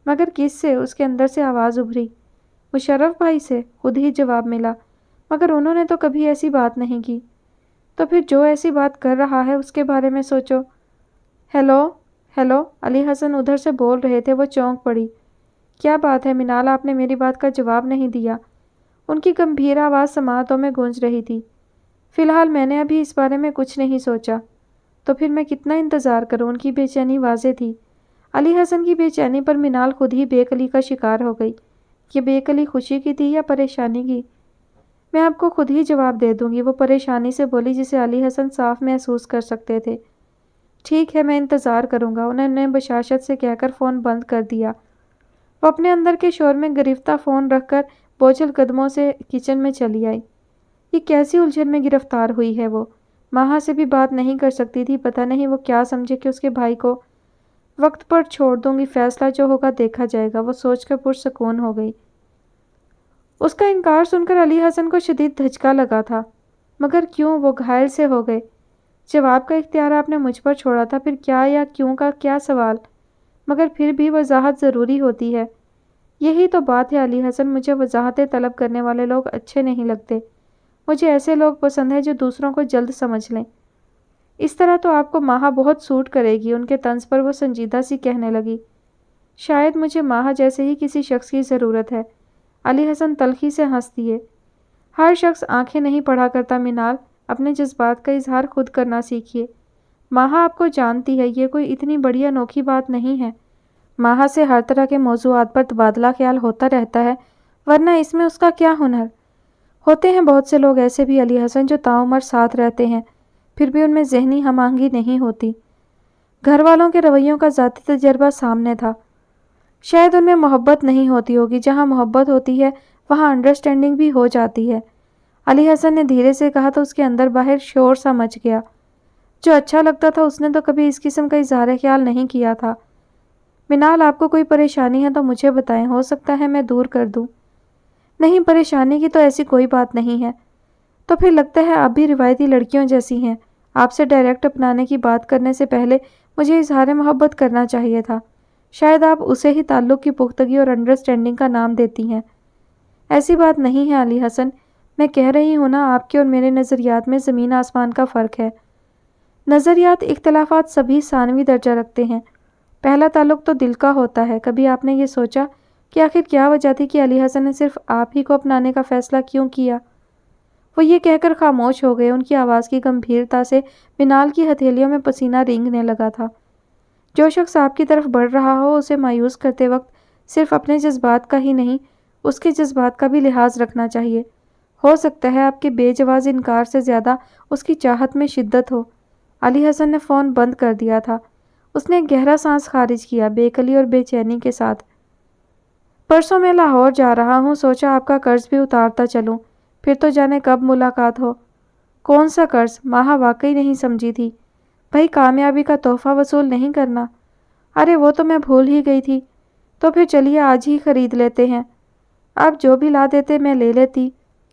مگر کس سے؟ اس کے اندر سے آواز ابھری. مشرف بھائی سے. خود ہی جواب ملا. مگر انہوں نے تو کبھی ایسی بات نہیں کی. تو پھر جو ایسی بات کر رہا ہے اس کے بارے میں سوچو. ہیلو ہیلو, علی حسن ادھر سے بول رہے تھے. وہ چونک پڑی. کیا بات ہے منال, آپ نے میری بات کا جواب نہیں دیا؟ ان کی گمبھیر آواز سماعتوں میں گونج رہی تھی. فی الحال میں نے ابھی اس بارے میں کچھ نہیں سوچا. تو پھر میں کتنا انتظار کروں؟ ان کی بے چینی واضح تھی. علی حسن کی بے چینی پر منال خود ہی بے قلی کا شکار ہو گئی. یہ بے قلی خوشی کی تھی یا پریشانی کی؟ میں آپ کو خود ہی جواب دے دوں گی, وہ پریشانی سے بولی جسے علی حسن صاف محسوس کر سکتے تھے. ٹھیک ہے, میں انتظار کروں گا, انہوں نے بشاشت سے کہہ کر فون بند کر دیا. وہ اپنے اندر کے شور میں گرفتہ فون رکھ کر بوجھل قدموں سے کچن میں چلی آئی. یہ کیسی الجھن میں گرفتار ہوئی ہے وہ؟ ماہا سے بھی بات نہیں کر سکتی تھی. پتہ نہیں وہ کیا سمجھے کہ اس کے بھائی کو وقت پر چھوڑ دوں گی, فیصلہ جو ہوگا دیکھا جائے گا, وہ سوچ کر پرسکون ہو گئی. اس کا انکار سن کر علی حسن کو شدید دھچکا لگا تھا. مگر کیوں؟ وہ گھائل سے ہو گئے. جواب کا اختیار آپ نے مجھ پر چھوڑا تھا, پھر کیا یا کیوں کا کیا سوال؟ مگر پھر بھی وضاحت ضروری ہوتی ہے. یہی تو بات ہے علی حسن, مجھے وضاحتیں طلب کرنے والے لوگ اچھے نہیں لگتے. مجھے ایسے لوگ پسند ہیں جو دوسروں کو جلد سمجھ لیں. اس طرح تو آپ کو ماہا بہت سوٹ کرے گی. ان کے طنز پر وہ سنجیدہ سی کہنے لگی. شاید مجھے ماہا جیسے ہی کسی شخص کی ضرورت ہے. علی حسن تلخی سے ہنس دیے. ہر شخص آنکھیں نہیں پڑھا کرتا منال, اپنے جذبات کا اظہار خود کرنا سیکھیے. ماہا آپ کو جانتی ہے, یہ کوئی اتنی بڑی انوکھی بات نہیں ہے. ماہا سے ہر طرح کے موضوعات پر تبادلہ خیال ہوتا رہتا ہے, ورنہ اس میں اس کا کیا ہنر؟ ہوتے ہیں بہت سے لوگ ایسے بھی علی حسن جو تاعمر ساتھ رہتے ہیں, پھر بھی ان میں ذہنی ہم آہنگی نہیں ہوتی. گھر والوں کے رویوں کا ذاتی تجربہ سامنے تھا. شاید ان میں محبت نہیں ہوتی ہوگی. جہاں محبت ہوتی ہے وہاں انڈرسٹینڈنگ بھی ہو جاتی ہے. علی حسن نے دھیرے سے کہا تو اس کے اندر باہر شور سا مچ گیا. جو اچھا لگتا تھا اس نے تو کبھی اس قسم کا اظہار خیال نہیں کیا تھا. منال, آپ کو کوئی پریشانی ہے تو مجھے بتائیں, ہو سکتا ہے میں دور کر دوں. نہیں, پریشانی کی تو ایسی کوئی بات نہیں ہے. تو پھر لگتا ہے آپ بھی روایتی لڑکیوں جیسی ہیں. آپ سے ڈائریکٹ اپنانے کی بات کرنے سے پہلے مجھے اظہار محبت کرنا چاہیے تھا. شاید آپ اسے ہی تعلق کی پختگی اور انڈرسٹینڈنگ کا نام دیتی ہیں. ایسی بات نہیں ہے علی حسن, میں کہہ رہی ہوں نا, آپ کے اور میرے نظریات میں زمین آسمان کا فرق ہے. نظریات اختلافات سبھی ثانوی درجہ رکھتے ہیں. پہلا تعلق تو دل کا ہوتا ہے. کبھی آپ نے یہ سوچا کہ آخر کیا وجہ تھی کہ علی حسن نے صرف آپ ہی کو اپنانے کا فیصلہ کیوں کیا؟ وہ یہ کہہ کر خاموش ہو گئے. ان کی آواز کی گمبھیرتا سے منال کی ہتھیلیوں میں پسینہ رینگنے لگا تھا. جو شخص آپ کی طرف بڑھ رہا ہو اسے مایوس کرتے وقت صرف اپنے جذبات کا ہی نہیں, اس کے جذبات کا بھی لحاظ رکھنا چاہیے. ہو سکتا ہے آپ کے بے جواز انکار سے زیادہ اس کی چاہت میں شدت ہو. علی حسن نے فون بند کر دیا تھا. اس نے گہرا سانس خارج کیا, بے قلی اور بے چینی کے ساتھ. پرسوں میں لاہور جا رہا ہوں, سوچا آپ کا قرض بھی اتارتا چلوں, پھر تو جانے کب ملاقات ہو. کون سا قرض؟ ماہا واقعی نہیں سمجھی تھی. بھائی, کامیابی کا تحفہ وصول نہیں کرنا. ارے وہ تو میں بھول ہی گئی تھی. تو پھر چلیے آج ہی خرید لیتے ہیں. آپ جو بھی لا دیتے میں لے لیتی.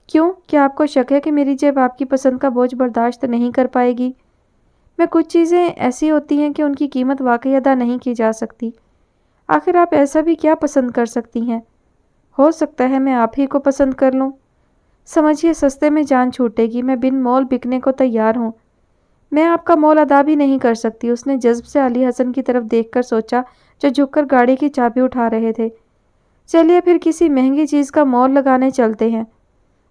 کیوں؟ کیا آپ کو شک ہے کہ میری جیب آپ کی پسند کا بوجھ برداشت نہیں کر پائے گی؟ میں کچھ چیزیں ایسی ہوتی ہیں کہ ان کی قیمت واقعی ادا نہیں کی جا سکتی. آخر آپ ایسا بھی کیا پسند کر سکتی ہیں؟ ہو سکتا ہے میں آپ ہی کو پسند کر لوں. سمجھیے سستے میں جان چھوٹے گی. میں بن مول بکنے کو تیار ہوں. میں آپ کا مول ادا بھی نہیں کر سکتی. اس نے جذب سے علی حسن کی طرف دیکھ کر سوچا جو جھک کر گاڑی کی چابی اٹھا رہے تھے. چلیے پھر کسی مہنگی چیز کا مول لگانے چلتے ہیں.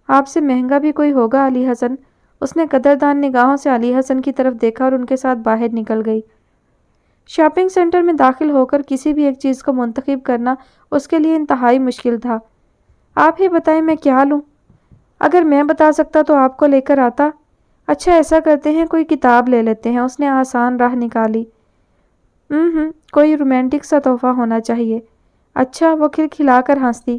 آپ سے مہنگا بھی کوئی ہوگا علی حسن؟ اس نے قدردان نگاہوں سے علی حسن کی طرف دیکھا اور ان کے ساتھ باہر نکل گئی. شاپنگ سینٹر میں داخل ہو کر کسی بھی ایک چیز کو منتخب کرنا اس کے لیے انتہائی مشکل تھا. آپ ہی بتائیں میں کیا لوں؟ اگر میں بتا سکتا تو آپ کو لے کر آتا. اچھا ایسا کرتے ہیں, کوئی کتاب لے لیتے ہیں. اس نے آسان راہ نکالی. کوئی رومانٹک سا تحفہ ہونا چاہیے. اچھا, وہ کھلکھلا کر ہنس دی.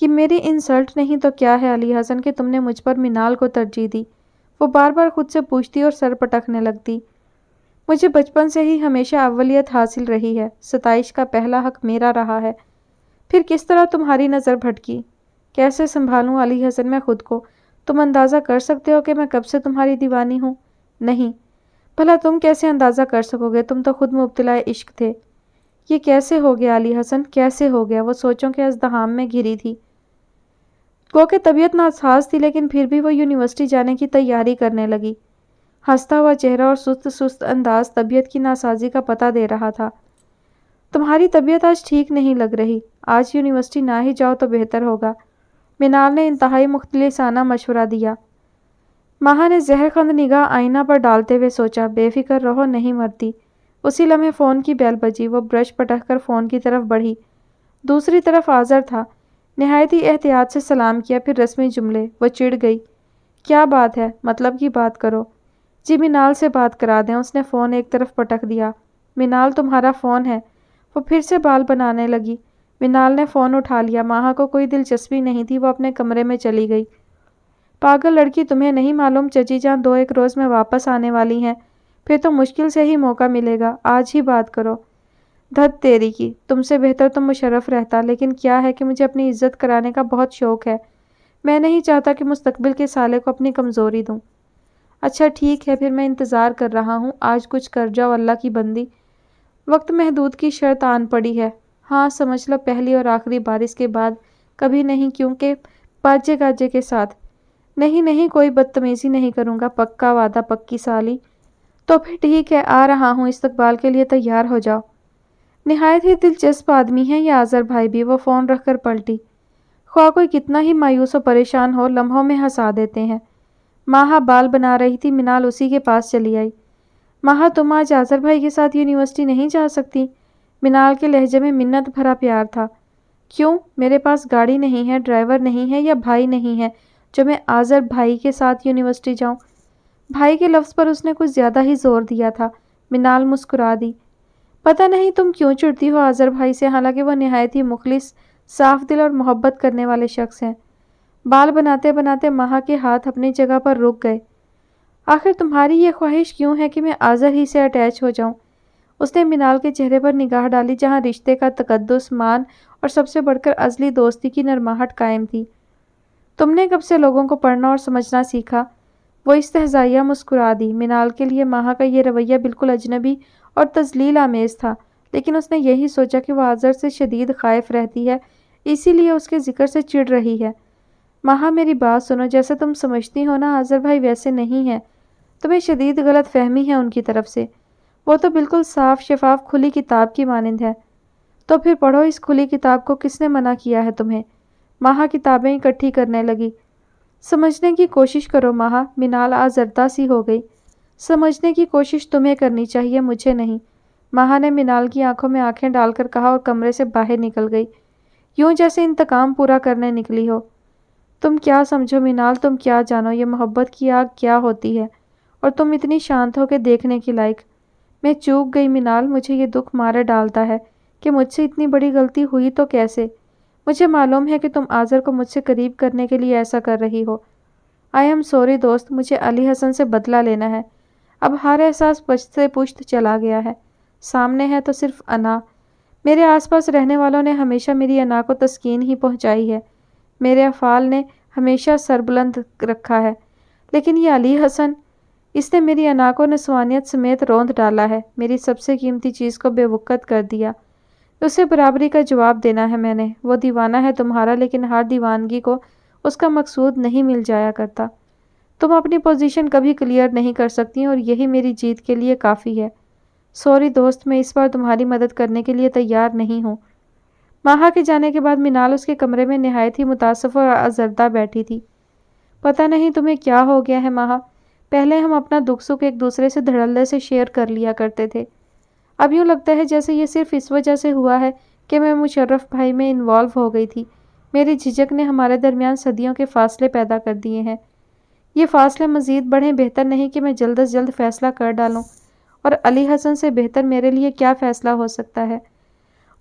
کہ میری انسلٹ نہیں تو کیا ہے علی حسن کہ تم نے مجھ پر منال کو ترجیح دی۔ وہ بار بار خود سے پوچھتی اور سر پٹکنے لگتی۔ مجھے بچپن سے ہی ہمیشہ اولیت حاصل رہی ہے، ستائش کا پہلا حق میرا رہا ہے۔ پھر کس طرح تمہاری نظر بھٹکی؟ کیسے سنبھالوں علی حسن میں خود کو؟ تم اندازہ کر سکتے ہو کہ میں کب سے تمہاری دیوانی ہوں؟ نہیں۔ بھلا تم کیسے اندازہ کر سکو گے؟ تم تو خود مبتلا عشق تھے۔ یہ کیسے ہو گیا علی حسن، کیسے ہو گیا؟ وہ سوچوں کے ازدحام میں گھری تھی۔ گو کہ طبیعت ناساز تھی، لیکن پھر بھی وہ یونیورسٹی جانے کی تیاری کرنے لگی۔ ہنستا ہوا چہرہ اور سست انداز طبیعت کی ناسازی کا پتہ دے رہا تھا۔ تمہاری طبیعت آج ٹھیک نہیں لگ رہی، آج یونیورسٹی نہ ہی جاؤ تو بہتر ہوگا، منال نے انتہائی مخلصانہ مشورہ دیا۔ ماہا نے زہرخند نگاہ آئینہ پر ڈالتے ہوئے سوچا، بے فکر رہو، نہیں مرتی۔ اسی لمحے فون کی بیل بجی، وہ برش پٹک کر فون کی طرف بڑھی۔ دوسری طرف آذر تھا۔ نہایت ہی احتیاط سے سلام کیا، پھر رسمی جملے۔ وہ چڑ گئی۔ کیا بات ہے؟ مطلب کی بات کرو۔ جی منال سے بات کرا دیں۔ اس نے فون ایک طرف پٹک دیا۔ منال تمہارا فون ہے۔ وہ پھر سے بال بنانے لگی۔ منال نے فون اٹھا لیا۔ ماہا کو کوئی دلچسپی نہیں تھی، وہ اپنے کمرے میں چلی گئی۔ پاگل لڑکی، تمہیں نہیں معلوم چچی جان 2-1 روز میں واپس آنے والی ہیں، پھر تو مشکل سے ہی موقع ملے گا، آج ہی بات کرو۔ دھت تیری کی، تم سے بہتر تو مشرف رہتا، لیکن کیا ہے کہ مجھے اپنی عزت کرانے کا بہت شوق ہے، میں نہیں چاہتا کہ مستقبل کے سالے کو اپنی کمزوری دوں۔ اچھا ٹھیک ہے، پھر میں انتظار کر رہا ہوں، آج کچھ کر جاؤ اللہ کی بندی۔ وقت محدود کی شرط آن پڑی ہے۔ ہاں سمجھ لو پہلی اور آخری بار، اس کے بعد کبھی نہیں، کیونکہ باجے گاجے کے ساتھ۔ نہیں نہیں، کوئی بدتمیزی نہیں کروں گا، پکا وعدہ، پکی سالی۔ تو پھر ٹھیک ہے، آ رہا ہوں، استقبال کے لیے تیار ہو جاؤ۔ نہایت ہی دلچسپ آدمی ہے یہ آذر بھائی بھی، وہ فون رکھ کر پلٹی۔ خواہ کوئی کتنا ہی مایوس و پریشان ہو، لمحوں میں ہنسا دیتے ہیں۔ ماہا بال بنا رہی تھی، منال اسی کے پاس چلی آئی۔ ماہا تم آج آذر بھائی کے ساتھ یونیورسٹی نہیں جا سکتی؟ منال کے لہجے میں منت بھرا پیار تھا۔ کیوں؟ میرے پاس گاڑی نہیں ہے، ڈرائیور نہیں ہے، یا بھائی نہیں ہے جو میں آذر بھائی کے ساتھ یونیورسٹی جاؤں؟ بھائی کے لفظ پر اس نے کچھ زیادہ ہی زور دیا تھا۔ منال مسکرا دی۔ پتہ نہیں تم کیوں چڑتی ہو آذر بھائی سے، حالانکہ وہ نہایت ہی مخلص، صاف دل اور محبت کرنے والے شخص ہیں۔ بال بناتے بناتے ماہا کے ہاتھ اپنی جگہ پر رک گئے۔ آخر تمہاری یہ خواہش کیوں ہے کہ میں آذر ہی سے اٹیچ ہو جاؤں؟ اس نے منال کے چہرے پر نگاہ ڈالی، جہاں رشتے کا تقدس، مان اور سب سے بڑھ کر ازلی دوستی کی نرماہٹ قائم تھی۔ تم نے کب سے لوگوں کو پڑھنا اور سمجھنا سیکھا؟ وہ استہزائیہ مسکرا دی۔ منال کے لیے ماہا کا یہ رویہ بالکل اجنبی اور تذلیل آمیز تھا، لیکن اس نے یہی سوچا کہ وہ آذر سے شدید خائف رہتی ہے، اسی لیے اس کے ذکر سے چڑ رہی ہے۔ ماہا میری بات سنو، جیسے تم سمجھتی ہو نا آذر بھائی ویسے نہیں ہے، تمہیں شدید غلط فہمی ہے ان کی طرف سے۔ وہ تو بالکل صاف شفاف کھلی کتاب کی مانند ہے۔ تو پھر پڑھو اس کھلی کتاب کو، کس نے منع کیا ہے تمہیں؟ ماہا کتابیں اکٹھی کرنے لگی۔ سمجھنے کی کوشش کرو ماہا۔ منال آزردہ سی ہو گئی۔ سمجھنے کی کوشش تمہیں کرنی چاہیے، مجھے نہیں، ماہا نے منال کی آنکھوں میں آنکھیں ڈال کر کہا اور کمرے سے باہر نکل گئی، یوں جیسے انتقام پورا کرنے نکلی ہو۔ تم کیا سمجھو منال، تم کیا جانو یہ محبت کی آگ کیا ہوتی ہے، اور تم اتنی شانت ہو کے دیکھنے کی لائق۔ میں چوک گئی منال، مجھے یہ دکھ مارے ڈالتا ہے کہ مجھ سے اتنی بڑی غلطی ہوئی تو کیسے؟ مجھے معلوم ہے کہ تم آذر کو مجھ سے قریب کرنے کے لیے ایسا کر رہی ہو۔ آئی ایم سوری دوست، مجھے علی حسن سے بدلہ لینا ہے۔ اب ہر احساس پشت سے پشت چلا گیا ہے، سامنے ہے تو صرف انا۔ میرے آس پاس رہنے والوں نے ہمیشہ میری انا کو تسکین ہی پہنچائی ہے، میرے افعال نے ہمیشہ سربلند رکھا ہے، لیکن یہ علی حسن، اس نے میری انا کو نسوانیت سمیت روند ڈالا ہے، میری سب سے قیمتی چیز کو بے وقت کر دیا۔ اسے برابری کا جواب دینا ہے میں نے۔ وہ دیوانہ ہے تمہارا، لیکن ہر دیوانگی کو اس کا مقصود نہیں مل جایا کرتا۔ تم اپنی پوزیشن کبھی کلیئر نہیں کر سکتی اور یہی میری جیت کے لیے کافی ہے۔ سوری دوست، میں اس بار تمہاری مدد کرنے کے لیے تیار نہیں ہوں۔ ماہا کے جانے کے بعد منال اس کے کمرے میں نہایت ہی متاسف اور آزردہ بیٹھی تھی۔ پتہ نہیں تمہیں کیا ہو گیا ہے ماہا، پہلے ہم اپنا دکھ سکھ ایک دوسرے سے دھڑلے سے شیئر کر لیا کرتے تھے، اب یوں لگتا ہے جیسے یہ صرف اس وجہ سے ہوا ہے کہ میں مشرف بھائی میں انوالو ہو گئی تھی۔ میری جھجک نے ہمارے درمیان صدیوں کے فاصلے پیدا کر دیے ہیں۔ یہ فاصلے مزید بڑھیں، بہتر نہیں کہ میں جلد از جلد فیصلہ کر ڈالوں، اور علی حسن سے بہتر میرے لیے کیا فیصلہ ہو سکتا ہے؟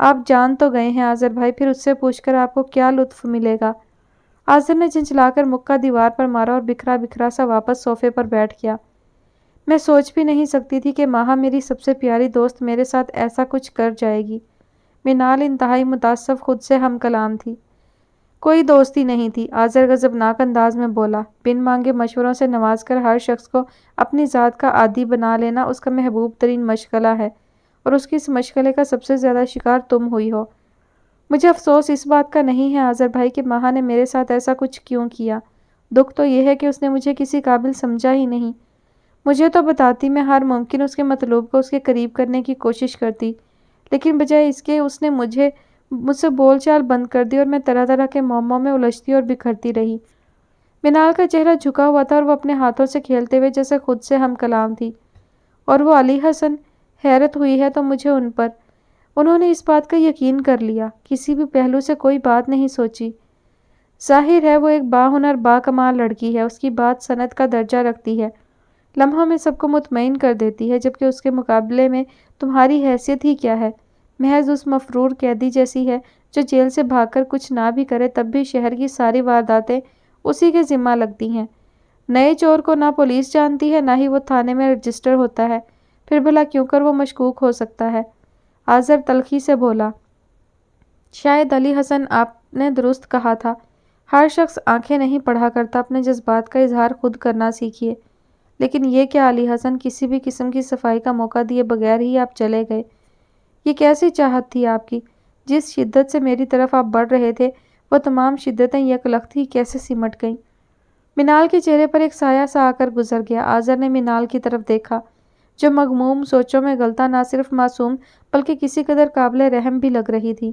آپ جان تو گئے ہیں آذر بھائی، پھر اس سے پوچھ کر آپ کو کیا لطف ملے گا؟ آذر نے جھنجھلا کر مکہ دیوار پر مارا اور بکھرا بکھرا سا واپس صوفے پر بیٹھ گیا۔ میں سوچ بھی نہیں سکتی تھی کہ ماہا میری سب سے پیاری دوست میرے ساتھ ایسا کچھ کر جائے گی۔ منال انتہائی متاثر خود سے ہم کلام تھی۔ کوئی دوستی نہیں تھی، آذر غضبناک انداز میں بولا۔ بن مانگے مشوروں سے نواز کر ہر شخص کو اپنی ذات کا عادی بنا لینا اس کا محبوب ترین مشغلہ ہے، اور اس کی اس مشغلے کا سب سے زیادہ شکار تم ہوئی ہو۔ مجھے افسوس اس بات کا نہیں ہے آذر بھائی کہ ماہا نے میرے ساتھ ایسا کچھ کیوں کیا۔ دکھ تو یہ ہے کہ اس نے مجھے کسی قابل سمجھا ہی نہیں۔ مجھے تو بتاتی، میں ہر ممکن اس کے مطلوب کو اس کے قریب کرنے کی کوشش کرتی، لیکن بجائے اس کے اس نے مجھ سے بول چال بند کر دی اور میں طرح طرح کے معموں میں الجھتی اور بکھرتی رہی۔ منال کا چہرہ جھکا ہوا تھا اور وہ اپنے ہاتھوں سے کھیلتے ہوئے جیسے خود سے ہم کلام تھی۔ اور وہ علی حسن، حیرت ہوئی ہے تو مجھے ان پر۔ انہوں نے اس بات کا یقین کر لیا، کسی بھی پہلو سے کوئی بات نہیں سوچی۔ ظاہر ہے وہ ایک باہنر با کمال لڑکی ہے، اس کی بات صنعت کا درجہ رکھتی ہے، لمحوں میں سب کو مطمئن کر دیتی ہے، جبکہ اس کے مقابلے میں تمہاری حیثیت ہی کیا ہے؟ محض اس مفرور قیدی جیسی ہے جو جیل سے بھاگ کر کچھ نہ بھی کرے تب بھی شہر کی ساری وارداتیں اسی کے ذمہ لگتی ہیں۔ نئے چور کو نہ پولیس جانتی ہے، نہ ہی وہ تھانے میں رجسٹر ہوتا ہے، پھر بھلا کیوں کر وہ مشکوک ہو سکتا ہے؟ آذر تلخی سے بولا۔ شاید علی حسن آپ نے درست کہا تھا، ہر شخص آنکھیں نہیں پڑھا کرتا، اپنے جذبات کا اظہار خود کرنا سیکھیے۔ لیکن یہ کیا علی حسن، کسی بھی قسم کی صفائی کا موقع دیے بغیر ہی آپ چلے گئے؟ یہ کیسی چاہت تھی آپ کی؟ جس شدت سے میری طرف آپ بڑھ رہے تھے وہ تمام شدتیں یک لخت ہی کیسے سمٹ گئیں؟ منال کے چہرے پر ایک سایہ سا آ کر گزر گیا۔ آذر نے منال کی طرف دیکھا جو مغموم سوچوں میں غلطہ نہ صرف معصوم بلکہ کسی قدر قابل رحم بھی لگ رہی تھی۔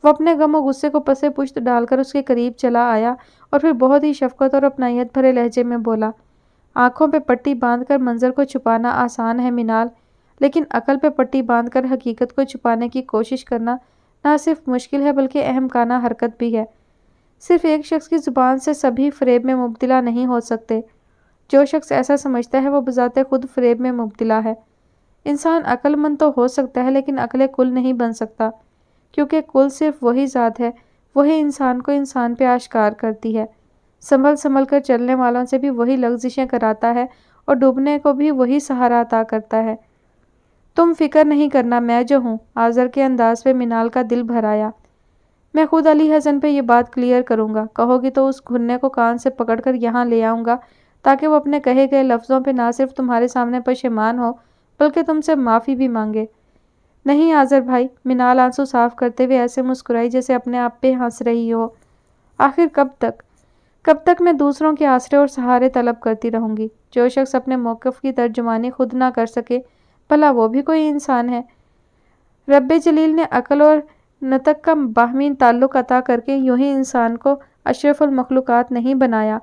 وہ اپنے غم و غصے کو پسے پشت ڈال کر اس کے قریب چلا آیا اور پھر بہت ہی شفقت اور اپنائیت بھرے لہجے میں بولا۔ آنکھوں پہ پٹی باندھ کر منظر کو چھپانا آسان ہے منال، لیکن عقل پہ پٹی باندھ کر حقیقت کو چھپانے کی کوشش کرنا نہ صرف مشکل ہے بلکہ احمقانہ حرکت بھی ہے۔ صرف ایک شخص کی زبان سے سبھی فریب میں مبتلا نہیں ہو سکتے۔ جو شخص ایسا سمجھتا ہے وہ بذات خود فریب میں مبتلا ہے۔ انسان عقل مند تو ہو سکتا ہے لیکن عقل کل نہیں بن سکتا، کیونکہ کل صرف وہی ذات ہے، وہی انسان کو انسان پہ آشکار کرتی ہے، سنبھل سنبھل کر چلنے والوں سے بھی وہی لغزشیں کراتا ہے اور ڈوبنے کو بھی وہی سہارا عطا کرتا ہے۔ تم فکر نہیں کرنا، میں جو ہوں۔ آذر کے انداز پہ منال کا دل بھر آیا۔ میں خود علی حسن پہ یہ بات کلیئر کروں گا، کہو گی تو اس گھرنے کو کان سے پکڑ کر یہاں لے آؤں گا تاکہ وہ اپنے کہے گئے لفظوں پہ نہ صرف تمہارے سامنے پشیمان ہو بلکہ تم سے معافی بھی مانگے۔ نہیں آذر بھائی، منال آنسو صاف کرتے ہوئے ایسے مسکرائی جیسے اپنے آپ پہ ہنس رہی ہو۔ آخر کب تک میں دوسروں کے آسرے اور سہارے طلب کرتی رہوں گی؟ جو شخص اپنے موقف کی ترجمانی خود نہ کر سکے بھلا وہ بھی کوئی انسان ہے؟ رب جلیل نے عقل اور نطق کا باہمی تعلق عطا کر کے یوں ہی انسان کو اشرف المخلوقات نہیں بنایا۔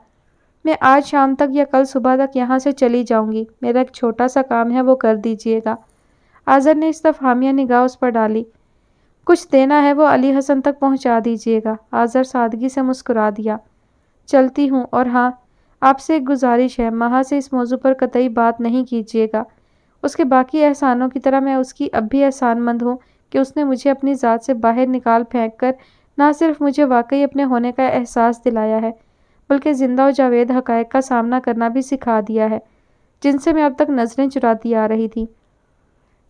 میں آج شام تک یا کل صبح تک یہاں سے چلی جاؤں گی، میرا ایک چھوٹا سا کام ہے وہ کر دیجیے گا۔ آذر نے استفہامیہ نگاہ اس پر ڈالی۔ کچھ دینا ہے وہ علی حسن تک پہنچا دیجیے گا۔ آذر سادگی سے مسکرا دیا۔ چلتی ہوں، اور ہاں، آپ سے ایک گزارش ہے، ماہا سے اس موضوع پر قطعی بات نہیں کیجیے گا۔ اس کے باقی احسانوں کی طرح میں اس کی اب بھی احسان مند ہوں کہ اس نے مجھے اپنی ذات سے باہر نکال پھینک کر نہ صرف مجھے واقعی اپنے ہونے کا احساس دلایا ہے بلکہ زندہ و جاوید حقائق کا سامنا کرنا بھی سکھا دیا ہے جن سے میں اب تک نظریں چراتی آ رہی تھی۔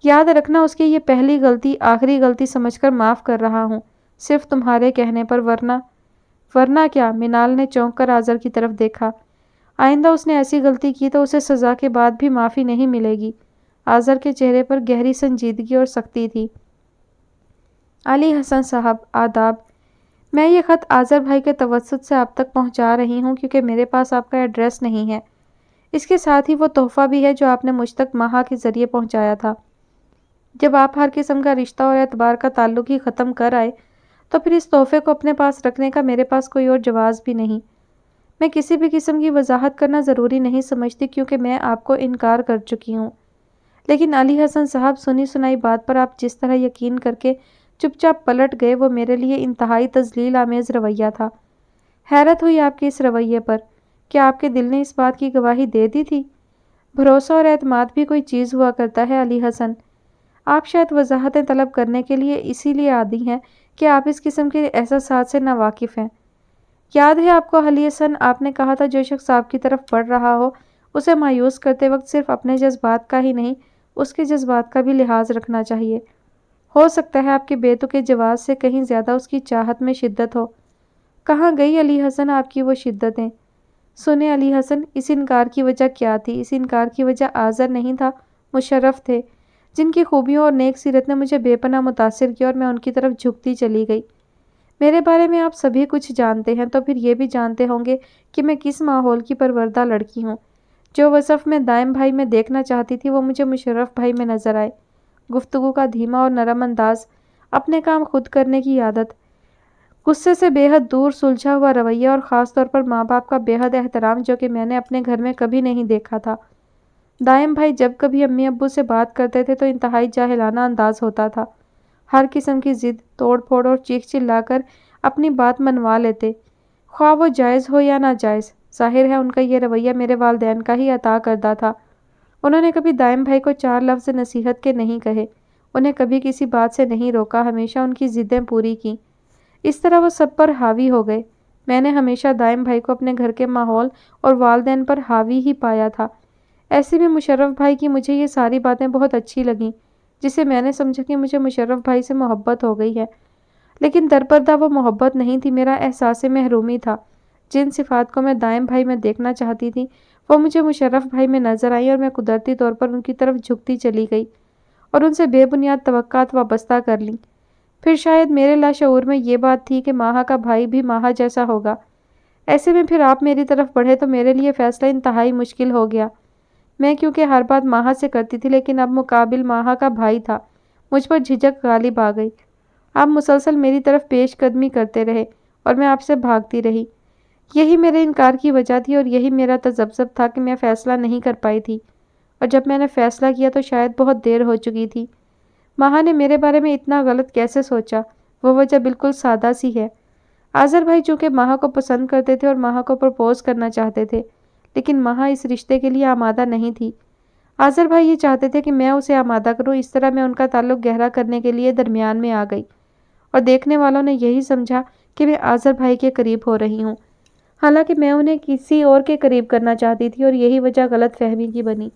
یاد رکھنا اس کی یہ پہلی غلطی آخری غلطی سمجھ کر معاف کر رہا ہوں، صرف تمہارے کہنے پر، ورنہ کیا؟ منال نے چونک کر آذر کی طرف دیکھا۔ آئندہ اس نے ایسی غلطی کی تو اسے سزا کے بعد بھی معافی نہیں ملے گی۔ آذر کے چہرے پر گہری سنجیدگی اور سختی تھی۔ علی حسن صاحب، آداب۔ میں یہ خط آذر بھائی کے توسط سے آپ تک پہنچا رہی ہوں کیونکہ میرے پاس آپ کا ایڈریس نہیں ہے۔ اس کے ساتھ ہی وہ تحفہ بھی ہے جو آپ نے مجھ تک ماہا کے ذریعے پہنچایا تھا۔ جب آپ ہر قسم کا رشتہ اور اعتبار کا تعلق ہی ختم کر آئے تو پھر اس تحفے کو اپنے پاس رکھنے کا میرے پاس کوئی اور جواز بھی نہیں۔ میں کسی بھی قسم کی وضاحت کرنا ضروری نہیں سمجھتی کیونکہ میں آپ کو انکار کر چکی ہوں۔ لیکن علی حسن صاحب، سنی سنائی بات پر آپ جس طرح یقین کر کے چپ چاپ پلٹ گئے وہ میرے لیے انتہائی تذلیل آمیز رویہ تھا۔ حیرت ہوئی آپ کے اس رویے پر۔ کیا آپ کے دل نے اس بات کی گواہی دے دی تھی؟ بھروسہ اور اعتماد بھی کوئی چیز ہوا کرتا ہے علی حسن۔ آپ شاید وضاحتیں طلب کرنے کے لیے اسی لیے عادی ہیں کہ آپ اس قسم کے احساسات سے ناواقف ہیں۔ یاد ہے آپ کو حلیہ سن، آپ نے کہا تھا جو شخص آپ کی طرف بڑھ رہا ہو اسے مایوس کرتے وقت صرف اپنے جذبات کا ہی نہیں اس کے جذبات کا بھی لحاظ رکھنا چاہیے۔ ہو سکتا ہے آپ کے بیتو کے جواز سے کہیں زیادہ اس کی چاہت میں شدت ہو۔ کہاں گئی علی حسن آپ کی وہ شدتیں؟ سنیں علی حسن، اس انکار کی وجہ کیا تھی؟ اس انکار کی وجہ آذر نہیں تھا، مشرف تھے، جن کی خوبیوں اور نیک سیرت نے مجھے بے پناہ متاثر کیا اور میں ان کی طرف جھکتی چلی گئی۔ میرے بارے میں آپ سبھی کچھ جانتے ہیں تو پھر یہ بھی جانتے ہوں گے کہ میں کس ماحول کی پروردہ لڑکی ہوں۔ جو وصف میں دائم بھائی میں دیکھنا چاہتی تھی وہ مجھے مشرف بھائی میں نظر آئے۔ گفتگو کا دھیما اور نرم انداز، اپنے کام خود کرنے کی عادت، غصے سے بے حد دور سلجھا ہوا رویہ اور خاص طور پر ماں باپ کا بے حد احترام جو کہ میں نے اپنے گھر میں کبھی نہیں دیکھا تھا۔ دائم بھائی جب کبھی امی ابو سے بات کرتے تھے تو انتہائی جاہلانہ انداز ہوتا تھا۔ ہر قسم کی ضد، توڑ پھوڑ اور چیخ چلا کر اپنی بات منوا لیتے، خواہ وہ جائز ہو یا ناجائز۔ ظاہر ہے ان کا یہ رویہ میرے والدین کا ہی عطا کردہ تھا۔ انہوں نے کبھی دائم بھائی کو 4 لفظ نصیحت کے نہیں کہے، انہیں کبھی کسی بات سے نہیں روکا، ہمیشہ ان کی ضدیں پوری کیں۔ اس طرح وہ سب پر حاوی ہو گئے۔ میں نے ہمیشہ دائم بھائی کو اپنے گھر کے ماحول اور والدین پر حاوی ہی پایا تھا۔ ایسے میں مشرف بھائی کی مجھے یہ ساری باتیں بہت اچھی لگیں، جسے میں نے سمجھا کہ مجھے مشرف بھائی سے محبت ہو گئی ہے۔ لیکن درپردہ وہ محبت نہیں تھی، میرا احساس محرومی تھا۔ جن صفات کو میں دائم بھائی میں دیکھنا چاہتی تھی وہ مجھے مشرف بھائی میں نظر آئی اور میں قدرتی طور پر ان کی طرف جھکتی چلی گئی اور ان سے بے بنیاد توقعات وابستہ کر لیں۔ پھر شاید میرے لاشعور میں یہ بات تھی کہ ماہا کا بھائی بھی ماہا جیسا ہوگا۔ ایسے میں پھر آپ میری طرف بڑھے تو میرے لیے فیصلہ انتہائی مشکل ہو گیا۔ میں کیونکہ ہر بات ماہا سے کرتی تھی لیکن اب مقابل ماہا کا بھائی تھا، مجھ پر جھجک غالب آ گئی۔ آپ مسلسل میری طرف پیش قدمی کرتے رہے اور میں آپ سے بھاگتی رہی۔ یہی میرے انکار کی وجہ تھی اور یہی میرا تذبذب تھا کہ میں فیصلہ نہیں کر پائی تھی، اور جب میں نے فیصلہ کیا تو شاید بہت دیر ہو چکی تھی۔ ماہا نے میرے بارے میں اتنا غلط کیسے سوچا؟ وہ وجہ بالکل سادہ سی ہے۔ آذر بھائی چونکہ ماہا کو پسند کرتے تھے اور ماہا کو پرپوز کرنا چاہتے تھے، لیکن ماہا اس رشتے کے لیے آمادہ نہیں تھی۔ آذر بھائی یہ چاہتے تھے کہ میں اسے آمادہ کروں، اس طرح میں ان کا تعلق گہرا کرنے کے لیے درمیان میں آ گئی، اور دیکھنے والوں نے یہی سمجھا کہ میں آذر بھائی کے قریب ہو رہی ہوں، حالانکہ میں انہیں کسی اور کے قریب کرنا چاہتی تھی، اور یہی وجہ غلط فہمی کی بنی۔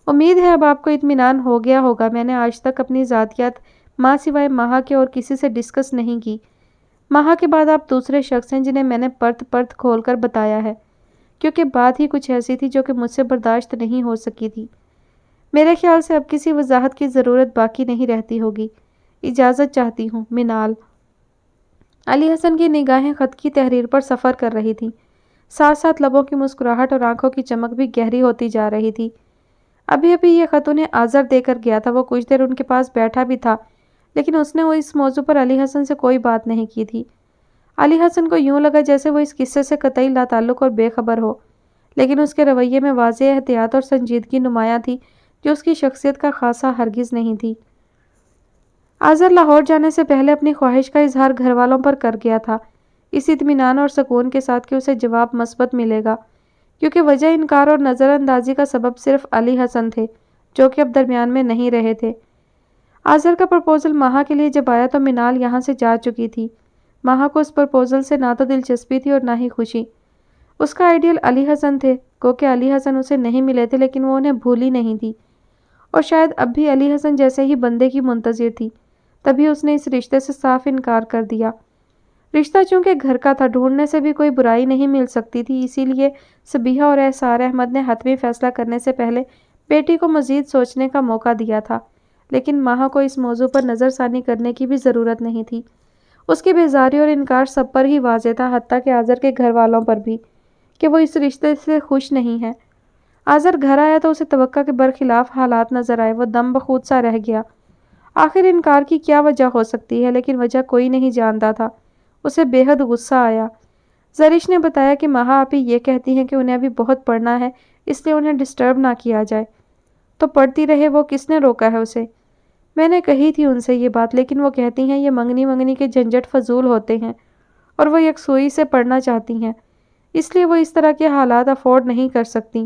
امید ہے اب آپ کو اطمینان ہو گیا ہوگا۔ میں نے آج تک اپنی ذاتیات ماں سوائے ماہا کے اور کسی سے ڈسکس نہیں کی۔ ماہا کے بعد آپ دوسرے شخص ہیں جنہیں میں نے پرت پرت کھول کر بتایا ہے، کیونکہ بات ہی کچھ ایسی تھی جو کہ مجھ سے برداشت نہیں ہو سکی تھی۔ میرے خیال سے اب کسی وضاحت کی ضرورت باقی نہیں رہتی ہوگی۔ اجازت چاہتی ہوں، منال۔ علی حسن کی نگاہیں خط کی تحریر پر سفر کر رہی تھیں، ساتھ ساتھ لبوں کی مسکراہٹ اور آنکھوں کی چمک بھی گہری ہوتی جا رہی تھی۔ ابھی ابھی یہ خط انہیں آذر دے کر گیا تھا۔ وہ کچھ دیر ان کے پاس بیٹھا بھی تھا، لیکن اس نے اس موضوع پر علی حسن سے کوئی بات نہیں کی تھی۔ علی حسن کو یوں لگا جیسے وہ اس قصے سے قطعی لا تعلق اور بے خبر ہو، لیکن اس کے رویے میں واضح احتیاط اور سنجیدگی نمایاں تھی جو اس کی شخصیت کا خاصہ ہرگز نہیں تھی۔ آذر لاہور جانے سے پہلے اپنی خواہش کا اظہار گھر والوں پر کر گیا تھا، اس اطمینان اور سکون کے ساتھ کہ اسے جواب مثبت ملے گا، کیونکہ وجہ انکار اور نظر اندازی کا سبب صرف علی حسن تھے جو کہ اب درمیان میں نہیں رہے تھے۔ آذر کا پرپوزل ماہا کے لیے جب آیا تو منال یہاں سے جا چکی تھی۔ ماہا کو اس پرپوزل سے نہ تو دلچسپی تھی اور نہ ہی خوشی۔ اس کا آئیڈیل علی حسن تھے، گوکہ علی حسن اسے نہیں ملے تھے لیکن وہ انہیں بھولی نہیں تھی، اور شاید اب بھی علی حسن جیسے ہی بندے کی منتظر تھی۔ تبھی اس نے اس رشتے سے صاف انکار کر دیا۔ رشتہ چونکہ گھر کا تھا، ڈھونڈنے سے بھی کوئی برائی نہیں مل سکتی تھی، اسی لیے صبیحہ اور احسار احمد نے حتمی فیصلہ کرنے سے پہلے بیٹی کو مزید سوچنے کا موقع دیا تھا، لیکن ماہا کو اس موضوع پر نظر ثانی کرنے کی بھی ضرورت نہیں تھی۔ اس کی بیزاری اور انکار سب پر ہی واضح تھا، حتیٰ کہ آذر کے گھر والوں پر بھی، کہ وہ اس رشتے سے خوش نہیں ہے۔ آذر گھر آیا تو اسے توقع کے برخلاف حالات نظر آئے۔ وہ دم بخود سا رہ گیا۔ آخر انکار کی کیا وجہ ہو سکتی ہے؟ لیکن وجہ کوئی نہیں جانتا تھا۔ اسے بے حد غصہ آیا۔ زرش نے بتایا کہ ماہا آپی یہ کہتی ہیں کہ انہیں ابھی بہت پڑھنا ہے، اس لیے انہیں ڈسٹرب نہ کیا جائے۔ تو پڑھتی رہے، وہ کس نے روکا ہے اسے؟ میں نے کہی تھی ان سے یہ بات، لیکن وہ کہتی ہیں یہ منگنی کے جھنجھٹ فضول ہوتے ہیں اور وہ یکسوئی سے پڑھنا چاہتی ہیں، اس لیے وہ اس طرح کے حالات افورڈ نہیں کر سکتی۔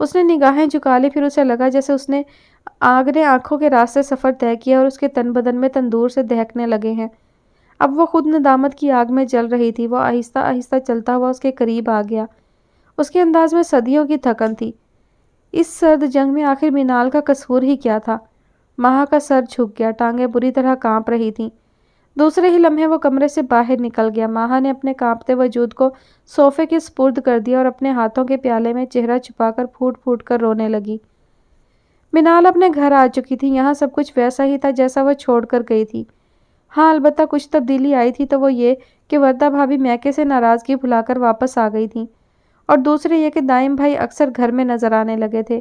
اس نے نگاہیں جھکا لی، پھر اسے لگا جیسے اس نے آگ نے آنکھوں کے راستے سفر طے کیا اور اس کے تن بدن میں تندور سے دہکنے لگے ہیں۔ اب وہ خود ندامت کی آگ میں جل رہی تھی۔ وہ آہستہ آہستہ چلتا ہوا اس کے قریب آ گیا۔ اس کے انداز میں صدیوں کی تھکن تھی۔ اس سرد جنگ میں آخر مینال کا قصور ہی کیا تھا؟ ماہا کا سر جھک گیا، ٹانگیں بری طرح کانپ رہی تھیں۔ دوسرے ہی لمحے وہ کمرے سے باہر نکل گیا۔ ماہا نے اپنے کانپتے وجود کو صوفے کے سپرد کر دیا اور اپنے ہاتھوں کے پیالے میں چہرہ چھپا کر پھوٹ پھوٹ کر رونے لگی۔ مینال اپنے گھر آ چکی تھی۔ یہاں سب کچھ ویسا ہی تھا جیسا وہ چھوڑ کر گئی تھی۔ ہاں، البتہ کچھ تبدیلی آئی تھی تو وہ یہ کہ وردہ بھابھی میکے سے ناراضگی بھلا کر واپس آ گئی تھیں، اور دوسرے یہ کہ دائم بھائی اکثر گھر میں نظر آنے لگے تھے۔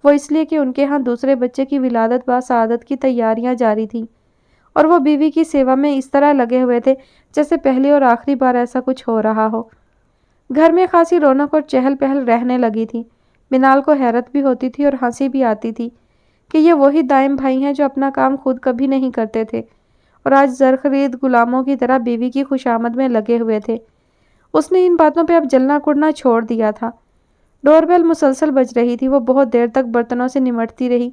وہ اس لیے کہ ان کے ہاں دوسرے بچے کی ولادت باسعادت کی تیاریاں جاری تھیں، اور وہ بیوی کی سیوا میں اس طرح لگے ہوئے تھے جیسے پہلی اور آخری بار ایسا کچھ ہو رہا ہو۔ گھر میں خاصی رونق اور چہل پہل رہنے لگی تھی۔ مینال کو حیرت بھی ہوتی تھی اور ہنسی بھی آتی تھی کہ یہ وہی دائم بھائی ہیں جو اپنا کام خود کبھی نہیں کرتے تھے اور آج زرخرید غلاموں کی طرح بیوی کی خوشامد میں لگے ہوئے تھے۔ اس نے ان باتوں پہ اب جلنا کڑنا چھوڑ دیا تھا۔ ڈور بیل مسلسل بج رہی تھی۔ وہ بہت دیر تک برتنوں سے نمٹتی رہی۔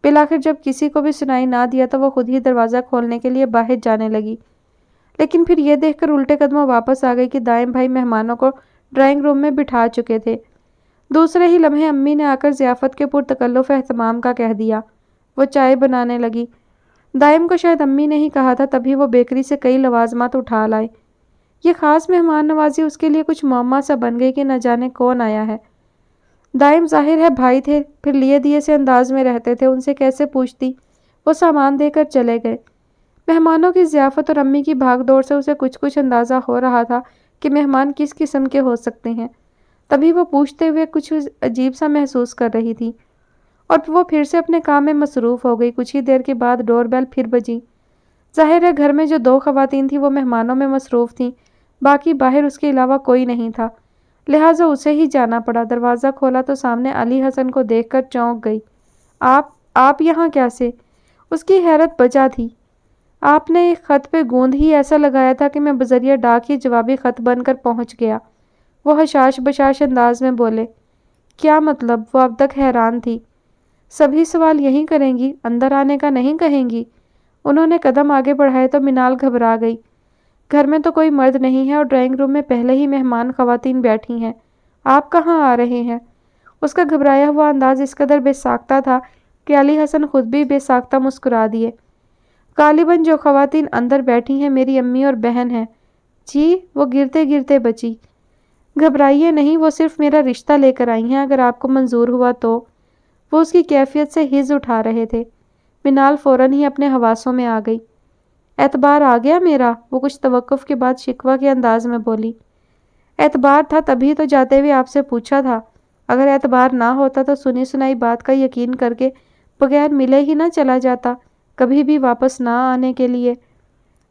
بالآخر جب کسی کو بھی سنائی نہ دیا تو وہ خود ہی دروازہ کھولنے کے لیے باہر جانے لگی، لیکن پھر یہ دیکھ کر الٹے قدموں واپس آ گئی کہ دائم بھائی مہمانوں کو ڈرائنگ روم میں بٹھا چکے تھے۔ دوسرے ہی لمحے امی نے آ کر ضیافت کے پرتکلف اہتمام کا کہہ دیا۔ وہ چائے بنانے لگی۔ دائم کو شاید امی نے ہی کہا تھا، تبھی وہ بیکری سے کئی لوازمات اٹھا لائے۔ یہ خاص مہمان نوازی اس کے لیے کچھ معمہ سا بن گئی کہ نہ جانے کون آیا ہے۔ دائم ظاہر ہے بھائی تھے، پھر لیے دیے سے انداز میں رہتے تھے، ان سے کیسے پوچھتی؟ وہ سامان دے کر چلے گئے۔ مہمانوں کی ضیافت اور امی کی بھاگ دوڑ سے اسے کچھ اندازہ ہو رہا تھا کہ مہمان کس قسم کے ہو سکتے ہیں۔ تبھی وہ پوچھتے ہوئے کچھ عجیب سا محسوس کر رہی تھی، اور وہ پھر سے اپنے کام میں مصروف ہو گئی۔ کچھ ہی دیر کے بعد ڈور بیل پھر بجی۔ ظاہر ہے گھر میں جو 2 خواتین تھیں وہ مہمانوں میں مصروف تھیں، باقی باہر اس کے علاوہ کوئی نہیں تھا، لہٰذا اسے ہی جانا پڑا۔ دروازہ کھولا تو سامنے علی حسن کو دیکھ کر چونک گئی۔ آپ یہاں کیسے؟ اس کی حیرت بجا تھی۔ آپ نے ایک خط پہ گوند ہی ایسا لگایا تھا کہ میں بذریعہ ڈاک ہی جوابی خط بن کر پہنچ گیا، وہ حشاش بشاش انداز میں بولے۔ کیا مطلب؟ وہ اب تک حیران تھی۔ سبھی سوال یہی کریں گی، اندر آنے کا نہیں کہیں گی؟ انہوں نے قدم آگے بڑھائے تو مینال گھبرا گئی۔ گھر میں تو کوئی مرد نہیں ہے اور ڈرائنگ روم میں پہلے ہی مہمان خواتین بیٹھی ہیں، آپ کہاں آ رہے ہیں؟ اس کا گھبرایا ہوا انداز اس قدر بے ساختہ تھا کہ علی حسن خود بھی بے ساختہ مسکرا دیے۔ غالباً جو خواتین اندر بیٹھی ہیں میری امی اور بہن ہیں۔ جی، وہ گرتے گرتے بچی۔ گھبرائیے نہیں، وہ صرف میرا رشتہ لے کر آئی ہیں، اگر آپ کو منظور ہوا تو۔ وہ اس کی کیفیت سے ہز اٹھا رہے تھے۔ مینال فوراً ہی اپنے حواسوں میں آ گئی۔ اعتبار آ گیا میرا؟ وہ کچھ توقف کے بعد شکوہ کے انداز میں بولی۔ اعتبار تھا تبھی تو جاتے ہوئے آپ سے پوچھا تھا، اگر اعتبار نہ ہوتا تو سنی سنائی بات کا یقین کر کے بغیر ملے ہی نہ چلا جاتا، کبھی بھی واپس نہ آنے کے لیے۔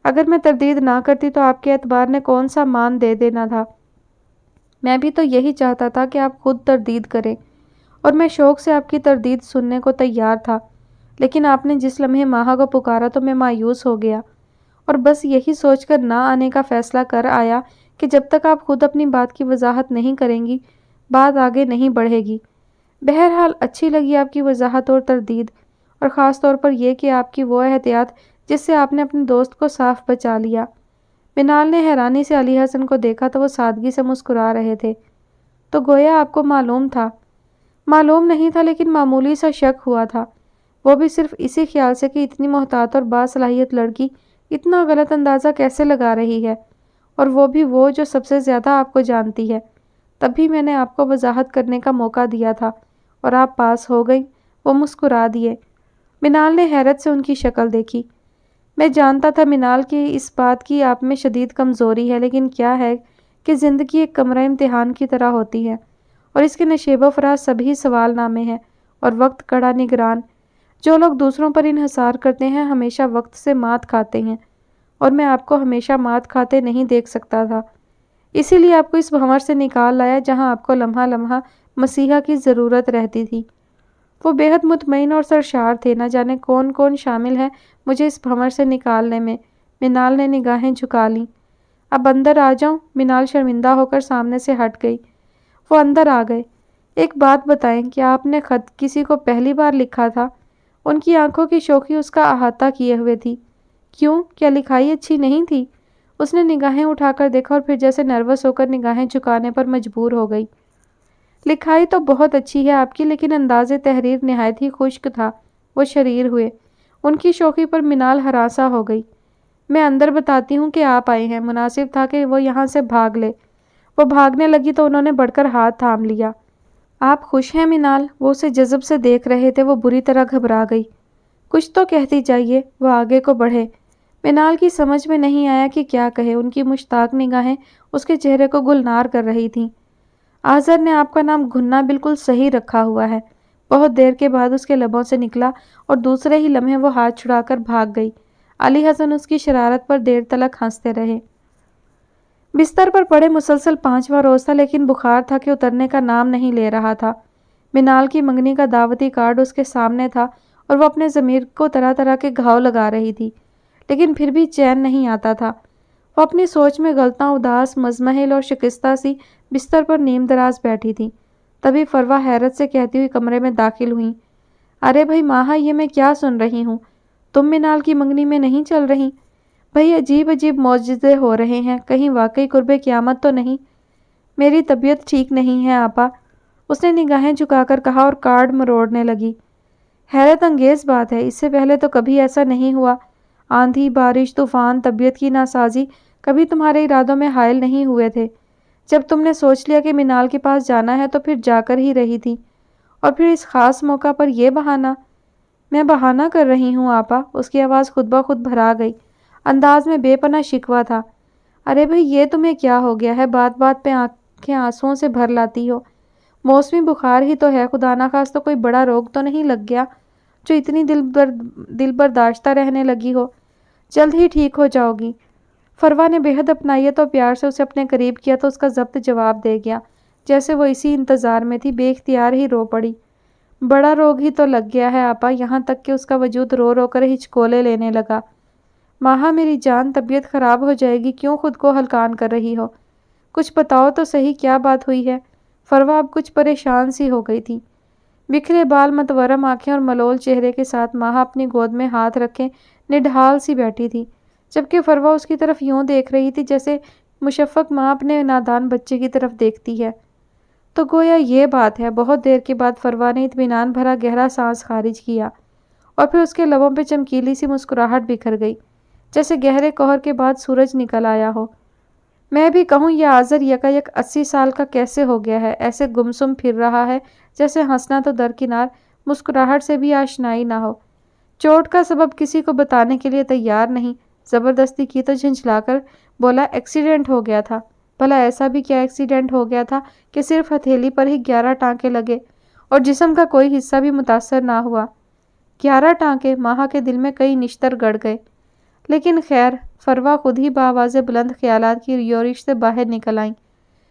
اگر میں تردید نہ کرتی تو آپ کے اعتبار نے کون سا مان دے دینا تھا؟ میں بھی تو یہی چاہتا تھا کہ آپ خود تردید کریں، اور میں شوق سے آپ کی تردید سننے کو تیار تھا، لیکن آپ نے جس لمحے ماہا کو پکارا تو میں مایوس ہو گیا، اور بس یہی سوچ کر نہ آنے کا فیصلہ کر آیا کہ جب تک آپ خود اپنی بات کی وضاحت نہیں کریں گی، بات آگے نہیں بڑھے گی۔ بہرحال اچھی لگی آپ کی وضاحت اور تردید، اور خاص طور پر یہ کہ آپ کی وہ احتیاط جس سے آپ نے اپنے دوست کو صاف بچا لیا۔ مینال نے حیرانی سے علی حسن کو دیکھا تو وہ سادگی سے مسکرا رہے تھے۔ تو گویا آپ کو معلوم تھا؟ معلوم نہیں تھا، لیکن معمولی سا شک ہوا تھا، وہ بھی صرف اسی خیال سے کہ اتنی محتاط اور باصلاحیت لڑکی اتنا غلط اندازہ کیسے لگا رہی ہے، اور وہ بھی وہ جو سب سے زیادہ آپ کو جانتی ہے۔ تب بھی میں نے آپ کو وضاحت کرنے کا موقع دیا تھا اور آپ پاس ہو گئی۔ وہ مسکرا دیے۔ مینال نے حیرت سے ان کی شکل دیکھی۔ میں جانتا تھا مینال کی اس بات کی آپ میں شدید کمزوری ہے، لیکن کیا ہے کہ زندگی ایک کمرہ امتحان کی طرح ہوتی ہے، اور اس کے نشیب و فراز سبھی سوال نامے ہیں اور وقت کڑا نگران۔ جو لوگ دوسروں پر انحصار کرتے ہیں ہمیشہ وقت سے مات کھاتے ہیں، اور میں آپ کو ہمیشہ مات کھاتے نہیں دیکھ سکتا تھا، اسی لیے آپ کو اس بھنور سے نکال لایا جہاں آپ کو لمحہ لمحہ مسیحا کی ضرورت رہتی تھی۔ وہ بے حد مطمئن اور سرشار تھے، نہ جانے کون کون شامل ہے مجھے اس بھنور سے نکالنے میں۔ مینال نے نگاہیں جھکا لیں۔ اب اندر آ جاؤں؟ مینال شرمندہ ہو کر سامنے سے ہٹ گئی۔ وہ اندر آ گئے۔ ایک بات بتائیں، کیا آپ نے خط کسی کو پہلی بار لکھا تھا؟ ان کی آنکھوں کی شوخی اس کا احاطہ کیے ہوئے تھی۔ کیوں؟ کیا لکھائی اچھی نہیں تھی؟ اس نے نگاہیں اٹھا کر دیکھا اور پھر جیسے نروس ہو کر نگاہیں جھکانے پر مجبور ہو گئی۔ لکھائی تو بہت اچھی ہے آپ کی، لیکن انداز تحریر نہایت ہی خشک تھا۔ وہ شریر ہوئے۔ ان کی شوخی پر منال ہراساں ہو گئی۔ میں اندر بتاتی ہوں کہ آپ آئے ہیں، مناسب تھا کہ وہ یہاں سے بھاگ لے۔ وہ بھاگنے لگی تو انہوں نے بڑھ کر ہاتھ تھام لیا۔ آپ خوش ہیں منال؟ وہ اسے جذب سے دیکھ رہے تھے۔ وہ بری طرح گھبرا گئی۔ کچھ تو کہتی جائیے۔ وہ آگے کو بڑھے۔ منال کی سمجھ میں نہیں آیا کہ کیا کہے۔ ان کی مشتاق نگاہیں اس کے چہرے کو گلنار کر رہی تھیں۔ آذر نے آپ کا نام گھننا بالکل صحیح رکھا ہوا ہے۔ بہت دیر کے بعد اس کے لبوں سے نکلا اور دوسرے ہی لمحے وہ ہاتھ چھڑا کر بھاگ گئی۔ علی حسن اس کی شرارت پر دیر تلک ہنستے رہے۔ بستر پر پڑے مسلسل 5واں روز تھا، لیکن بخار تھا کہ اترنے کا نام نہیں لے رہا تھا۔ منال کی منگنی کا دعوتی کارڈ اس کے سامنے تھا اور وہ اپنے ضمیر کو طرح طرح کے گھاؤ لگا رہی تھی، لیکن پھر بھی چین نہیں آتا تھا۔ وہ اپنی سوچ میں غلطاں، اداس، مزمحل اور شکستہ سی بستر پر نیم دراز بیٹھی تھی۔ تبھی فروا حیرت سے کہتی ہوئی کمرے میں داخل ہوئیں، ارے بھائی ماہا، یہ میں کیا سن رہی ہوں؟ تم منال کی منگنی میں نہیں چل رہی؟ بھائی عجیب عجیب معجزے ہو رہے ہیں، کہیں واقعی قرب قیامت تو نہیں؟ میری طبیعت ٹھیک نہیں ہے آپا، اس نے نگاہیں جھکا کر کہا اور کارڈ مروڑنے لگی۔ حیرت انگیز بات ہے، اس سے پہلے تو کبھی ایسا نہیں ہوا۔ آندھی، بارش، طوفان، طبیعت کی ناسازی کبھی تمہارے ارادوں میں حائل نہیں ہوئے تھے۔ جب تم نے سوچ لیا کہ منال کے پاس جانا ہے تو پھر جا کر ہی رہی تھی، اور پھر اس خاص موقع پر یہ بہانہ۔ میں بہانہ کر رہی ہوں آپا، اس کی آواز خود بخود بھرا گئی، انداز میں بے پناہ شکوہ تھا۔ ارے بھائی یہ تمہیں کیا ہو گیا ہے؟ بات بات پہ آنکھیں آنسوؤں سے بھر لاتی ہو۔ موسمی بخار ہی تو ہے، خدا نخواستہ کوئی بڑا روگ تو نہیں لگ گیا جو اتنی دل برداشتہ رہنے لگی ہو؟ جلد ہی ٹھیک ہو جاؤ گی۔ فروا نے بے حد اپنائیت اور پیار سے اسے اپنے قریب کیا تو اس کا ضبط جواب دے گیا، جیسے وہ اسی انتظار میں تھی۔ بے اختیار ہی رو پڑی۔ بڑا روگ ہی تو لگ گیا ہے آپا، یہاں تک کہ اس کا وجود رو رو کر ہچکولے لینے لگا۔ ماہا میری جان، طبیعت خراب ہو جائے گی، کیوں خود کو ہلکان کر رہی ہو؟ کچھ بتاؤ تو صحیح، کیا بات ہوئی ہے؟ فروا اب کچھ پریشان سی ہو گئی تھی۔ بکھرے بال، متورم آنکھیں اور ملول چہرے کے ساتھ ماہا اپنی گود میں ہاتھ رکھے نڈھال سی بیٹھی تھی، جبکہ فروا اس کی طرف یوں دیکھ رہی تھی جیسے مشفق ماں اپنے نادان بچے کی طرف دیکھتی ہے۔ تو گویا یہ بات ہے۔ بہت دیر کے بعد فروا نے اطمینان بھرا گہرا سانس خارج کیا اور پھر اس کے لبوں پہ چمکیلی سی مسکراہٹ بکھر گئی، جیسے گہرے قہر کے بعد سورج نکل آیا ہو۔ میں بھی کہوں یہ آذر یکایک 80 سال کا کیسے ہو گیا ہے؟ ایسے گمسم پھر رہا ہے جیسے ہنسنا تو درکنار، مسکراہٹ سے بھی آشنائی نہ ہو۔ چوٹ کا سبب کسی کو بتانے کے لیے تیار نہیں، زبردستی کی تو جھنجھلا کر بولا ایکسیڈنٹ ہو گیا تھا۔ بھلا ایسا بھی کیا ایکسیڈنٹ ہو گیا تھا کہ صرف ہتھیلی پر ہی 11 ٹانکے لگے اور جسم کا کوئی حصہ بھی متاثر نہ ہوا؟ 11 ٹانکے! ماہا کے دل میں کئی نشتر گڑ گئے۔ لیکن خیر، فروا خود ہی بآواز بلند خیالات کی یورش سے باہر نکل آئیں۔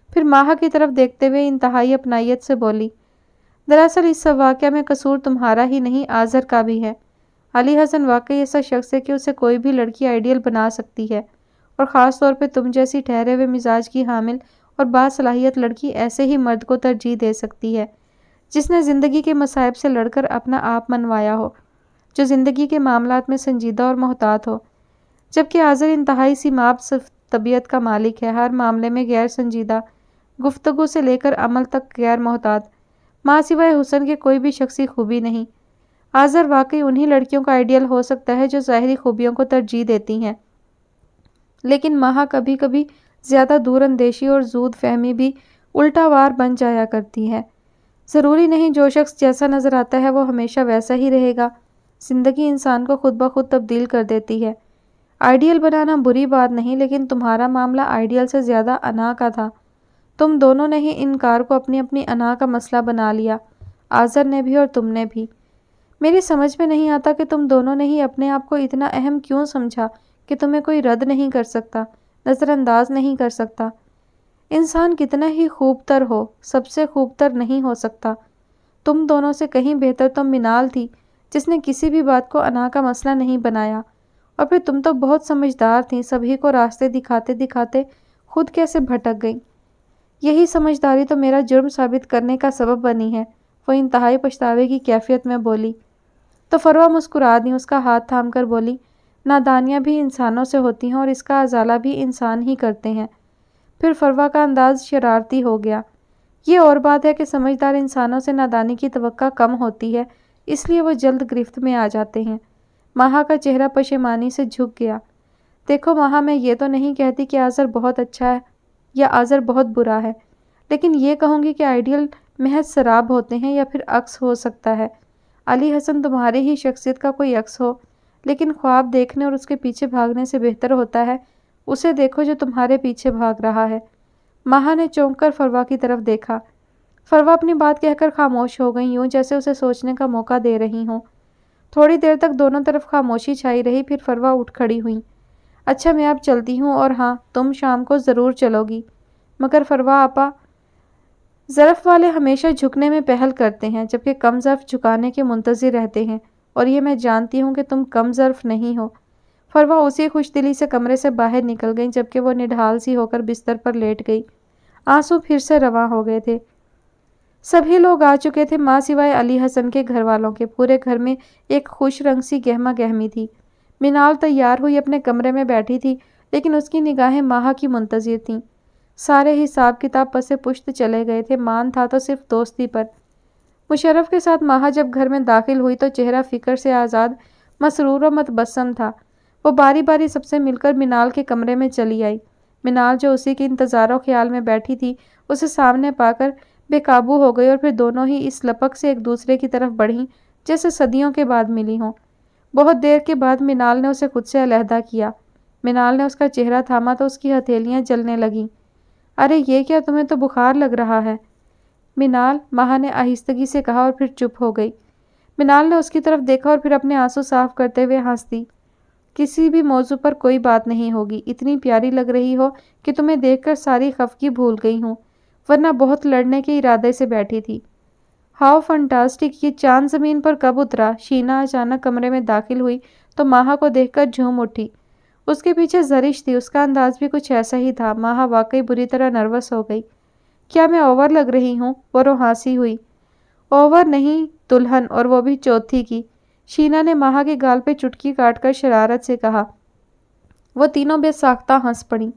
پھر ماہا کی طرف دیکھتے ہوئے انتہائی اپنائیت سے بولی، دراصل اس سب واقعہ میں قصور تمہارا ہی نہیں، آذر کا بھی ہے۔ علی حسن واقعی ایسا شخص ہے کہ اسے کوئی بھی لڑکی آئیڈیل بنا سکتی ہے، اور خاص طور پہ تم جیسی ٹھہرے ہوئے مزاج کی حامل اور باصلاحیت لڑکی ایسے ہی مرد کو ترجیح دے سکتی ہے جس نے زندگی کے مصائب سے لڑ کر اپنا آپ منوایا ہو، جو زندگی کے معاملات میں سنجیدہ اور محتاط ہو، جبکہ آذر انتہائی سیماب طبیعت کا مالک ہے، ہر معاملے میں غیر سنجیدہ، گفتگو سے لے کر عمل تک غیر محتاط، ماں سوائے حسن کے کوئی بھی شخصی خوبی نہیں۔ آذر واقعی انہی لڑکیوں کا آئیڈیل ہو سکتا ہے جو ظاہری خوبیوں کو ترجیح دیتی ہیں، لیکن ماہا کبھی کبھی زیادہ دور اندیشی اور زود فہمی بھی الٹا وار بن جایا کرتی ہے۔ ضروری نہیں جو شخص جیسا نظر آتا ہے وہ ہمیشہ ویسا ہی رہے گا۔ زندگی انسان کو خود بخود تبدیل کر دیتی ہے۔ آئیڈیل بنانا بری بات نہیں، لیکن تمہارا معاملہ آئیڈیل سے زیادہ انا کا تھا۔ تم دونوں نے ہی انکار کو اپنی اپنی انا کا مسئلہ بنا لیا، آذر نے بھی اور تم نے بھی۔ میری سمجھ میں نہیں آتا کہ تم دونوں نے ہی اپنے آپ کو اتنا اہم کیوں سمجھا کہ تمہیں کوئی رد نہیں کر سکتا، نظر انداز نہیں کر سکتا۔ انسان کتنا ہی خوب تر ہو، سب سے خوب تر نہیں ہو سکتا۔ تم دونوں سے کہیں بہتر تو منال تھی، جس نے کسی بھی بات کو انا کا مسئلہ نہیں بنایا، اور پھر تم تو بہت سمجھدار تھیں، سبھی کو راستے دکھاتے دکھاتے خود کیسے بھٹک گئیں۔ یہی سمجھداری تو میرا جرم ثابت کرنے کا سبب بنی ہے، وہ انتہائی پچھتاوے کی کیفیت میں بولی۔ تو فروہ مسکرا دی، اس کا ہاتھ تھام کر بولی، نادانیاں بھی انسانوں سے ہوتی ہیں اور اس کا ازالہ بھی انسان ہی کرتے ہیں۔ پھر فروہ کا انداز شرارتی ہو گیا۔ یہ اور بات ہے کہ سمجھدار انسانوں سے نادانی کی توقع کم ہوتی ہے، اس لیے وہ جلد گرفت میں آ جاتے ہیں۔ ماہا کا چہرہ پشیمانی سے جھک گیا۔ دیکھو ماہا، میں یہ تو نہیں کہتی کہ آذر بہت اچھا ہے یا آذر بہت برا ہے، لیکن یہ کہوں گی کہ آئیڈیل محض سراب ہوتے ہیں یا پھر عکس ہو سکتا ہے۔ علی حسن تمہاری ہی شخصیت کا کوئی عکس ہو، لیکن خواب دیکھنے اور اس کے پیچھے بھاگنے سے بہتر ہوتا ہے اسے دیکھو جو تمہارے پیچھے بھاگ رہا ہے۔ ماہا نے چونک کر فروہ کی طرف دیکھا۔ فروہ اپنی بات کہہ کر خاموش ہو گئی، یوں جیسے اسے سوچنے کا موقع دے رہی ہوں۔ تھوڑی دیر تک دونوں طرف خاموشی چھائی رہی، پھر فروہ اٹھ کھڑی ہوئی۔ اچھا میں اب چلتی ہوں، اور ہاں تم شام کو ضرور چلو گی۔ مگر فروہ آپا، ظرف والے ہمیشہ جھکنے میں پہل کرتے ہیں جبکہ کم ظرف جھکانے کے منتظر رہتے ہیں، اور یہ میں جانتی ہوں کہ تم کم ظرف نہیں ہو۔ فروہ اسی خوش دلی سے کمرے سے باہر نکل گئی جبکہ وہ نڈھال سی ہو کر بستر پر لیٹ گئی۔ آنسو پھر سے رواں ہو گئے تھے۔ سبھی لوگ آ چکے تھے ماں سوائے علی حسن کے گھر والوں کے۔ پورے گھر میں ایک خوش رنگ سی گہما گہمی تھی۔ منال تیار ہوئی اپنے کمرے میں بیٹھی تھی، لیکن اس کی نگاہیں ماہا کی منتظر تھیں۔ سارے حساب کتاب پسے پشت چلے گئے تھے، مان تھا تو صرف دوستی پر۔ مشرف کے ساتھ ماہا جب گھر میں داخل ہوئی تو چہرہ فکر سے آزاد، مسرور و متبسم تھا۔ وہ باری باری سب سے مل کر منال کے کمرے میں چلی آئی۔ منال جو اسی کے انتظار و خیال میں بیٹھی تھی، اسے سامنے پا کر بے قابو ہو گئی، اور پھر دونوں ہی اس لپک سے ایک دوسرے کی طرف بڑھیں جیسے صدیوں کے بعد ملی ہوں۔ بہت دیر کے بعد منال نے اسے خود سے علیحدہ کیا۔ منال نے اس کا چہرہ تھاما تو اس کی ہتھیلیاں جلنے لگیں۔ ارے یہ کیا، تمہیں تو بخار لگ رہا ہے منال، ماہا نے آہستگی سے کہا، اور پھر چپ ہو گئی۔ منال نے اس کی طرف دیکھا اور پھر اپنے آنسو صاف کرتے ہوئے ہنس دی۔ کسی بھی موضوع پر کوئی بات نہیں ہوگی، اتنی پیاری لگ رہی ہو کہ تمہیں دیکھ کر ساری خفگی بھول گئی ہوں، ورنہ بہت لڑنے کے ارادے سے بیٹھی تھی۔ ہاؤ فنٹاسٹک، یہ چاند زمین پر کب اترا؟ شینا اچانک کمرے میں داخل ہوئی تو ماہا کو دیکھ کر جھوم اٹھی۔ اس کے پیچھے زرش تھی، اس کا انداز بھی کچھ ایسا ہی تھا۔ ماہا واقعی بری طرح نروس ہو گئی۔ کیا میں اوور لگ رہی ہوں؟ وہ روحانسی ہوئی۔ اوور نہیں دلہن، اور وہ بھی چوتھی کی، شینا نے ماہا کے گال پہ چٹکی کاٹ کر شرارت سے کہا۔ وہ تینوں بے ساختہ ہنس پڑیں۔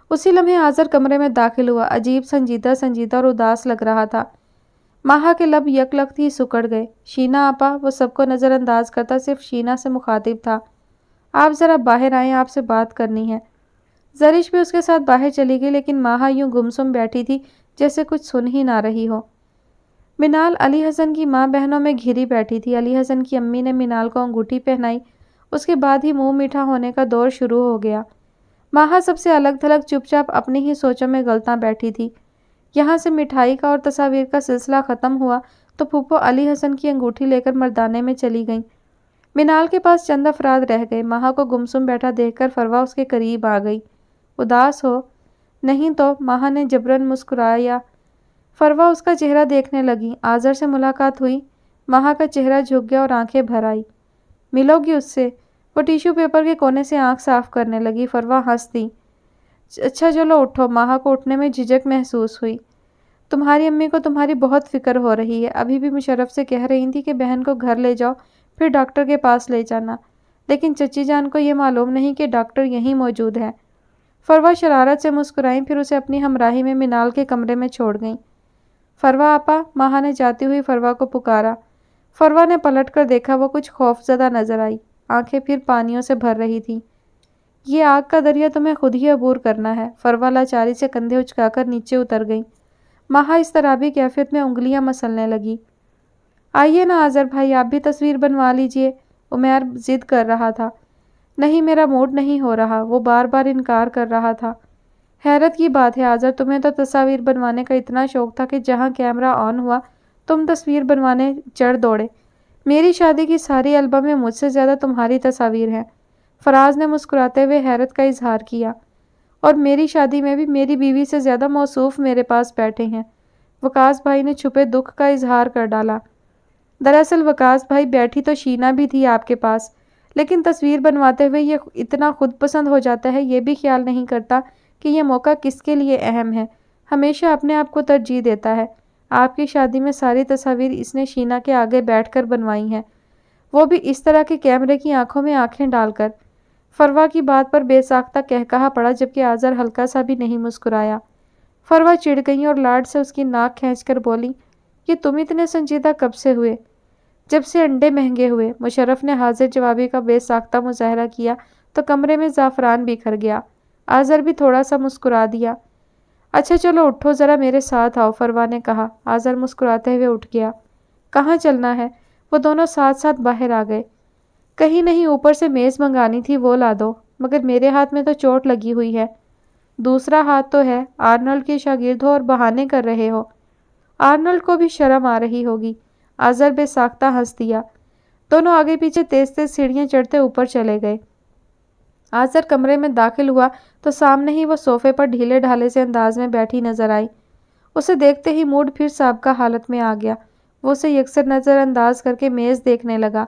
اسی لمحے آذر کمرے میں داخل ہوا، عجیب سنجیدہ سنجیدہ اور اداس لگ رہا تھا۔ ماہا کے لب یک لخت ہی سکڑ گئے۔ شینا آپا، وہ سب کو نظر انداز کرتا صرف شینا سے مخاطب تھا، آپ ذرا باہر آئیں، آپ سے بات کرنی ہے۔ زرش بھی اس کے ساتھ باہر چلی گئی، لیکن ماہا یوں گمسم بیٹھی تھی جیسے کچھ سن ہی نہ رہی ہو۔ منال علی حسن کی ماں بہنوں میں گھری بیٹھی تھی۔ علی حسن کی امی نے منال کو انگوٹھی پہنائی، اس کے بعد ہی منہ میٹھا ہونے کا دور شروع ہو گیا۔ ماہا سب سے الگ تھلگ چپ چاپ اپنی ہی سوچوں میں غلطاں بیٹھی تھی۔ یہاں سے مٹھائی کا اور تصاویر کا سلسلہ ختم ہوا تو پھپھو علی حسن کی انگوٹھی لے کر مردانے میں چلی گئیں۔ منال کے پاس چند افراد رہ گئے۔ ماہا کو گمسم بیٹھا دیکھ کر فروہ اس کے قریب آ گئی۔ اداس ہو؟ نہیں تو، ماہا نے جبراً مسکرایا۔ فروہ اس کا چہرہ دیکھنے لگی۔ آذر سے ملاقات ہوئی؟ ماہا کا چہرہ جھک گیا اور آنکھیں بھر آئی۔ ملو گی اس سے؟ وہ ٹیشو پیپر کے کونے سے آنکھ صاف کرنے لگی۔ فروہ ہنس دی۔ اچھا چلو اٹھو۔ ماہا کو اٹھنے میں جھجک محسوس ہوئی۔ تمہاری امی کو تمہاری بہت فکر ہو رہی ہے، ابھی بھی مشرف سے کہہ رہی تھی کہ بہن کو گھر لے جاؤ پھر ڈاکٹر کے پاس لے جانا، لیکن چچی جان کو یہ معلوم نہیں کہ ڈاکٹر یہیں موجود ہے۔ فروہ شرارت سے مسکرائیں، پھر اسے اپنی ہمراہی میں منال کے کمرے میں چھوڑ گئیں۔ فروہ آپا، ماہا نے جاتی ہوئی فروہ کو پکارا۔ فروہ نے پلٹ کر دیکھا، وہ کچھ خوف زدہ نظر آئی، آنکھیں پھر پانیوں سے بھر رہی تھیں۔ یہ آگ کا دریا تمہیں خود ہی عبور کرنا ہے۔ فروہ لاچاری سے کندھے اچکا کر نیچے اتر گئیں۔ ماہا اس طرابی کیفیت میں انگلیاں مسلنے لگی۔ آئیے نا آذر بھائی، آپ بھی تصویر بنوا لیجئے، عمیر ضد کر رہا تھا۔ نہیں، میرا موڈ نہیں ہو رہا، وہ بار بار انکار کر رہا تھا۔ حیرت کی بات ہے آذر، تمہیں تو تصاویر بنوانے کا اتنا شوق تھا کہ جہاں کیمرہ آن ہوا تم تصویر بنوانے چڑھ دوڑے۔ میری شادی کی ساری البم میں مجھ سے زیادہ تمہاری تصاویر ہیں۔ فراز نے مسکراتے ہوئے حیرت کا اظہار کیا۔ اور میری شادی میں بھی میری بیوی سے زیادہ موصوف میرے پاس بیٹھے ہیں۔ وقاص بھائی نے چھپے دکھ کا اظہار کر ڈالا۔ دراصل وقاص بھائی، بیٹھی تو شینا بھی تھی آپ کے پاس، لیکن تصویر بنواتے ہوئے یہ اتنا خود پسند ہو جاتا ہے، یہ بھی خیال نہیں کرتا کہ یہ موقع کس کے لیے اہم ہے۔ ہمیشہ اپنے آپ کو ترجیح دیتا ہے۔ آپ کی شادی میں ساری تصاویر اس نے شینا کے آگے بیٹھ کر بنوائی ہیں، وہ بھی اس طرح کے کیمرے کی آنکھوں میں آنکھیں ڈال کر۔ فروا کی بات پر بے ساختہ کہا پڑا، جبکہ آذر ہلکا سا بھی نہیں مسکرایا۔ فروا چڑ گئیں اور لاڈ سے اس کی ناک کھینچ کر بولی، یہ تم اتنے سنجیدہ کب سے ہوئے؟ جب سے انڈے مہنگے ہوئے۔ مشرف نے حاضر جوابی کا بے ساختہ مظاہرہ کیا تو کمرے میں زعفران بکھر گیا۔ آذر بھی تھوڑا سا مسکرا دیا۔ اچھا چلو اٹھو، ذرا میرے ساتھ آؤ، فروا نے کہا۔ آذر مسکراتے ہوئے اٹھ گیا۔ کہاں چلنا ہے؟ وہ دونوں ساتھ ساتھ باہر آ گئے۔ کہیں نہیں، اوپر سے میز منگانی تھی، وہ لا دو۔ مگر میرے ہاتھ میں تو چوٹ لگی ہوئی ہے۔ دوسرا ہاتھ تو ہے، آرنلڈ کے شاگرد ہو اور بہانے کر رہے ہو۔ آرنلڈ کو بھی شرم آ رہی ہوگی۔ آذر بے ساختہ ہنس دیا۔ دونوں آگے پیچھے تیز تیز سیڑھیاں چڑھتے اوپر چلے گئے۔ آذر کمرے میں داخل ہوا تو سامنے ہی وہ صوفے پر ڈھیلے ڈھالے سے انداز میں بیٹھی نظر آئی۔ اسے دیکھتے ہی موڈ پھر سابقہ حالت میں آ گیا۔ وہ اسے یکسر نظر انداز کر کے میز دیکھنے لگا،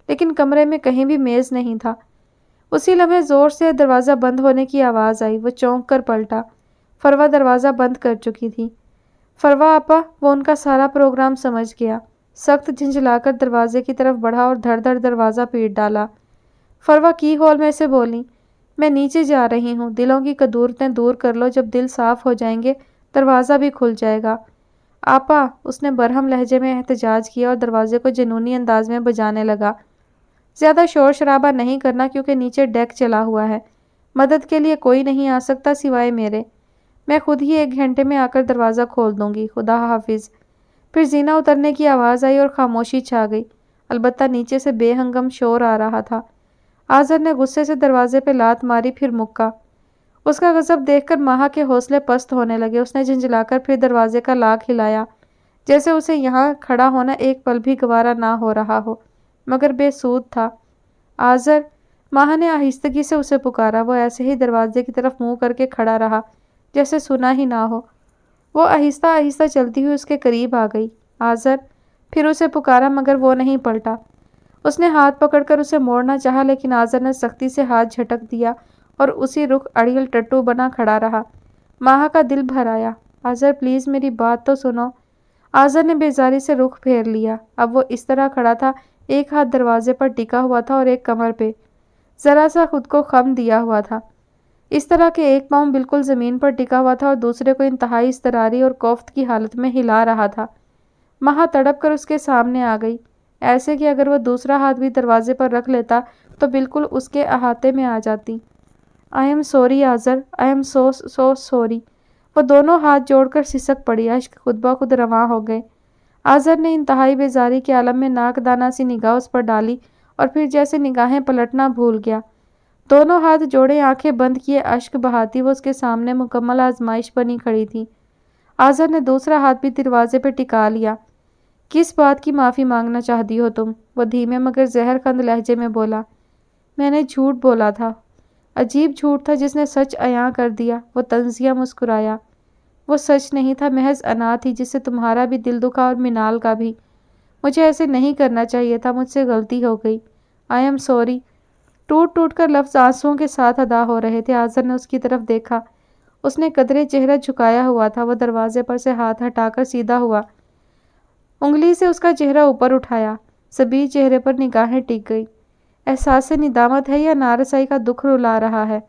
لیکن کمرے میں کہیں بھی میز نہیں تھا۔ اسی لمحے زور سے دروازہ بند ہونے کی آواز آئی۔ وہ چونک کر پلٹا۔ فروا دروازہ بند کر چکی تھی۔ فروا آپا، وہ ان کا سارا پروگرام سمجھ گیا۔ سخت جھنجھلا کر دروازے کی طرف بڑھا اور دھڑ دھڑ دروازہ پیٹ ڈالا۔ فروا کی ہول میں سے بولی، میں نیچے جا رہی ہوں، دلوں کی کدورتیں دور کر لو، جب دل صاف ہو جائیں گے دروازہ بھی کھل جائے گا۔ آپا، اس نے برہم لہجے میں احتجاج کیا اور دروازے کو جنونی انداز میں بجانے لگا۔ زیادہ شور شرابہ نہیں کرنا کیونکہ نیچے ڈیک چلا ہوا ہے۔ مدد کے لیے کوئی نہیں آ سکتا سوائے میرے۔ میں خود ہی 1 گھنٹے میں آ کر دروازہ کھول دوں گی، خدا حافظ۔ پھر زینہ اترنے کی آواز آئی اور خاموشی چھا گئی، البتہ نیچے سے بے ہنگم شور آ رہا تھا۔ آذر نے غصے سے دروازے پہ لات ماری، پھر مکا۔ اس کا غضب دیکھ کر ماہا کے حوصلے پست ہونے لگے۔ اس نے جھنجھلا کر پھر دروازے کا لاک ہلایا، جیسے اسے یہاں کھڑا ہونا ایک پل بھی گوارا نہ ہو رہا ہو، مگر بے سود تھا۔ آذر، ماہا نے آہستگی سے اسے پکارا۔ وہ ایسے ہی دروازے کی طرف منہ کر کے کھڑا رہا، جیسے سنا ہی نہ ہو۔ وہ آہستہ آہستہ چلتی ہوئی اس کے قریب آ گئی۔ آذر، پھر اسے پکارا، مگر وہ نہیں پلٹا۔ اس نے ہاتھ پکڑ کر اسے موڑنا چاہا، لیکن آذر نے سختی سے ہاتھ جھٹک دیا اور اسی رخ اڑیل ٹٹو بنا کھڑا رہا۔ ماہا کا دل بھر آیا۔ آذر پلیز میری بات تو سنو۔ آذر نے بیزاری سے رخ پھیر لیا۔ اب وہ اس طرح کھڑا تھا، ایک ہاتھ دروازے پر ٹکا ہوا تھا اور ایک کمر پہ، ذرا سا خود کو خم دیا ہوا تھا، اس طرح کہ ایک پاؤں بالکل زمین پر ٹکا ہوا تھا اور دوسرے کو انتہائی اضطراری اور کوفت کی حالت میں ہلا رہا تھا۔ ماہا تڑپ کر اس کے سامنے آ گئی، ایسے کہ اگر وہ دوسرا ہاتھ بھی دروازے پر رکھ لیتا تو بالکل اس کے احاطے میں آ جاتی۔ I am sorry Azar, I am so sorry. وہ دونوں ہاتھ جوڑ کر سسک پڑی۔ اشک خود بخود رواں ہو گئے۔ آذر نے انتہائی بیزاری کے عالم میں ناک دانہ سی نگاہ اس پر ڈالی اور پھر جیسے نگاہیں پلٹنا بھول گیا۔ دونوں ہاتھ جوڑے، آنکھیں بند کیے، اشک بہاتی وہ اس کے سامنے مکمل آزمائش بنی کھڑی تھی۔ آذر نے دوسرا ہاتھ بھی دروازے پہ ٹکا لیا۔ کس بات کی معافی مانگنا چاہتی ہو تم؟ وہ دھیمے مگر زہر خند لہجے میں بولا۔ میں نے جھوٹ بولا تھا، عجیب جھوٹ تھا جس نے سچ عیاں کر دیا۔ وہ طنزیہ مسکرایا۔ وہ سچ نہیں تھا، محض انا تھی جس سے تمہارا بھی دل دکھا اور منال کا بھی۔ مجھے ایسے نہیں کرنا چاہیے تھا، مجھ سے غلطی ہو گئی۔ I am sorry. ٹوٹ ٹوٹ کر لفظ آنسوؤں کے ساتھ ادا ہو رہے تھے۔ آذر نے اس کی طرف دیکھا۔ اس نے قدرے چہرہ جھکایا ہوا تھا۔ وہ دروازے پر سے ہاتھ ہٹا کر سیدھا ہوا، انگلی سے اس کا چہرہ اوپر اٹھایا۔ سبھی چہرے پر نگاہیں ٹک گئی۔ احساس ندامت ہے یا نارسائی کا دکھ رلا رہا ہے؟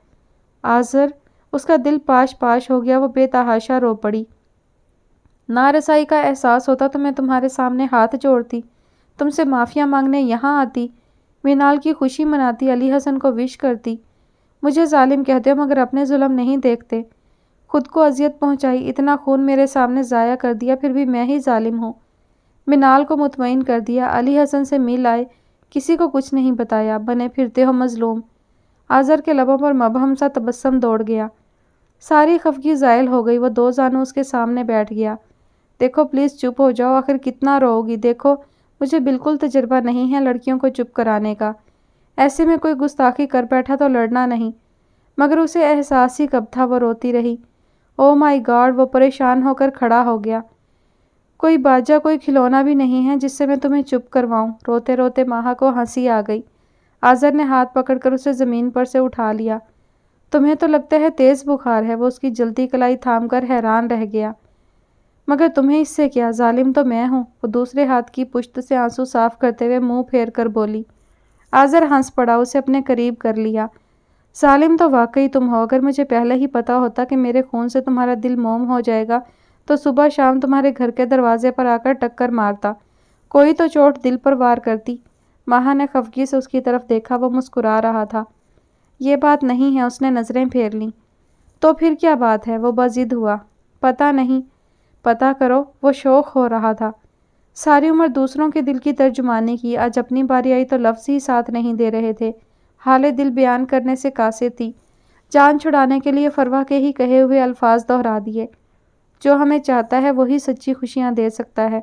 آذر، اس کا دل پاش پاش ہو گیا۔ وہ بے تحاشا رو پڑی۔ نارسائی کا احساس ہوتا تو میں تمہارے سامنے ہاتھ جوڑتی، تم سے معافیاں مانگنے یہاں آتی، منال کی خوشی مناتی، علی حسن کو وش کرتی۔ مجھے ظالم کہتے ہو مگر اپنے ظلم نہیں دیکھتے۔ خود کو اذیت پہنچائی، اتنا خون میرے سامنے ضائع کر دیا، پھر بھی میں ہی ظالم ہوں۔ منال کو مطمئن کر دیا، علی حسن سے مل آئے، کسی کو کچھ نہیں بتایا، بنے پھرتے ہو مظلوم۔ آذر کے لبوں پر مبہم سا تبسم دوڑ گیا۔ ساری خفگی زائل ہو گئی۔ وہ 2 زانوں اس کے سامنے بیٹھ گیا۔ دیکھو پلیز چپ ہو جاؤ، آخر کتنا رو گی؟ دیکھو مجھے بالکل تجربہ نہیں ہے لڑکیوں کو چپ کرانے کا۔ ایسے میں کوئی گستاخی کر بیٹھا تو لڑنا نہیں، مگر اسے احساس ہی کب تھا۔ وہ روتی رہی۔ او مائی گاڈ! وہ پریشان ہو کر کھڑا ہو گیا۔ کوئی باجا، کوئی کھلونا بھی نہیں ہے جس سے میں تمہیں چپ کرواؤں۔ روتے روتے ماہا کو ہنسی آ گئی۔ آذر نے ہاتھ پکڑ کر اسے زمین پر سے اٹھا لیا۔ تمہیں تو لگتا ہے تیز بخار ہے۔ وہ اس کی جلتی کلائی تھام کر حیران رہ گیا۔ مگر تمہیں اس سے کیا؟ ظالم تو میں ہوں۔ وہ دوسرے ہاتھ کی پشت سے آنسو صاف کرتے ہوئے منہ پھیر کر بولی۔ آذر ہنس پڑا، اسے اپنے قریب کر لیا۔ ظالم تو واقعی تم ہو۔ اگر مجھے پہلے ہی پتا ہوتا کہ میرے خون سے تمہارا دل موم ہو جائے گا تو صبح شام تمہارے گھر کے دروازے پر آ کر ٹکر مارتا، کوئی تو چوٹ دل پر وار کرتی۔ ماہا نے خفگی سے اس کی طرف دیکھا، وہ مسکرا رہا تھا۔ یہ بات نہیں ہے، اس نے نظریں پھیر لیں۔ تو پھر کیا بات ہے؟ وہ بضد ہوا۔ پتہ نہیں۔ پتہ کرو۔ وہ شوق ہو رہا تھا۔ ساری عمر دوسروں کے دل کی ترجمانی کی، آج اپنی باری آئی تو لفظ ہی ساتھ نہیں دے رہے تھے۔ حال دل بیان کرنے سے قاصر تھی، جان چھڑانے کے لیے فروا کے ہی کہے ہوئے الفاظ دہرا دیے۔ جو ہمیں چاہتا ہے وہی سچی خوشیاں دے سکتا ہے،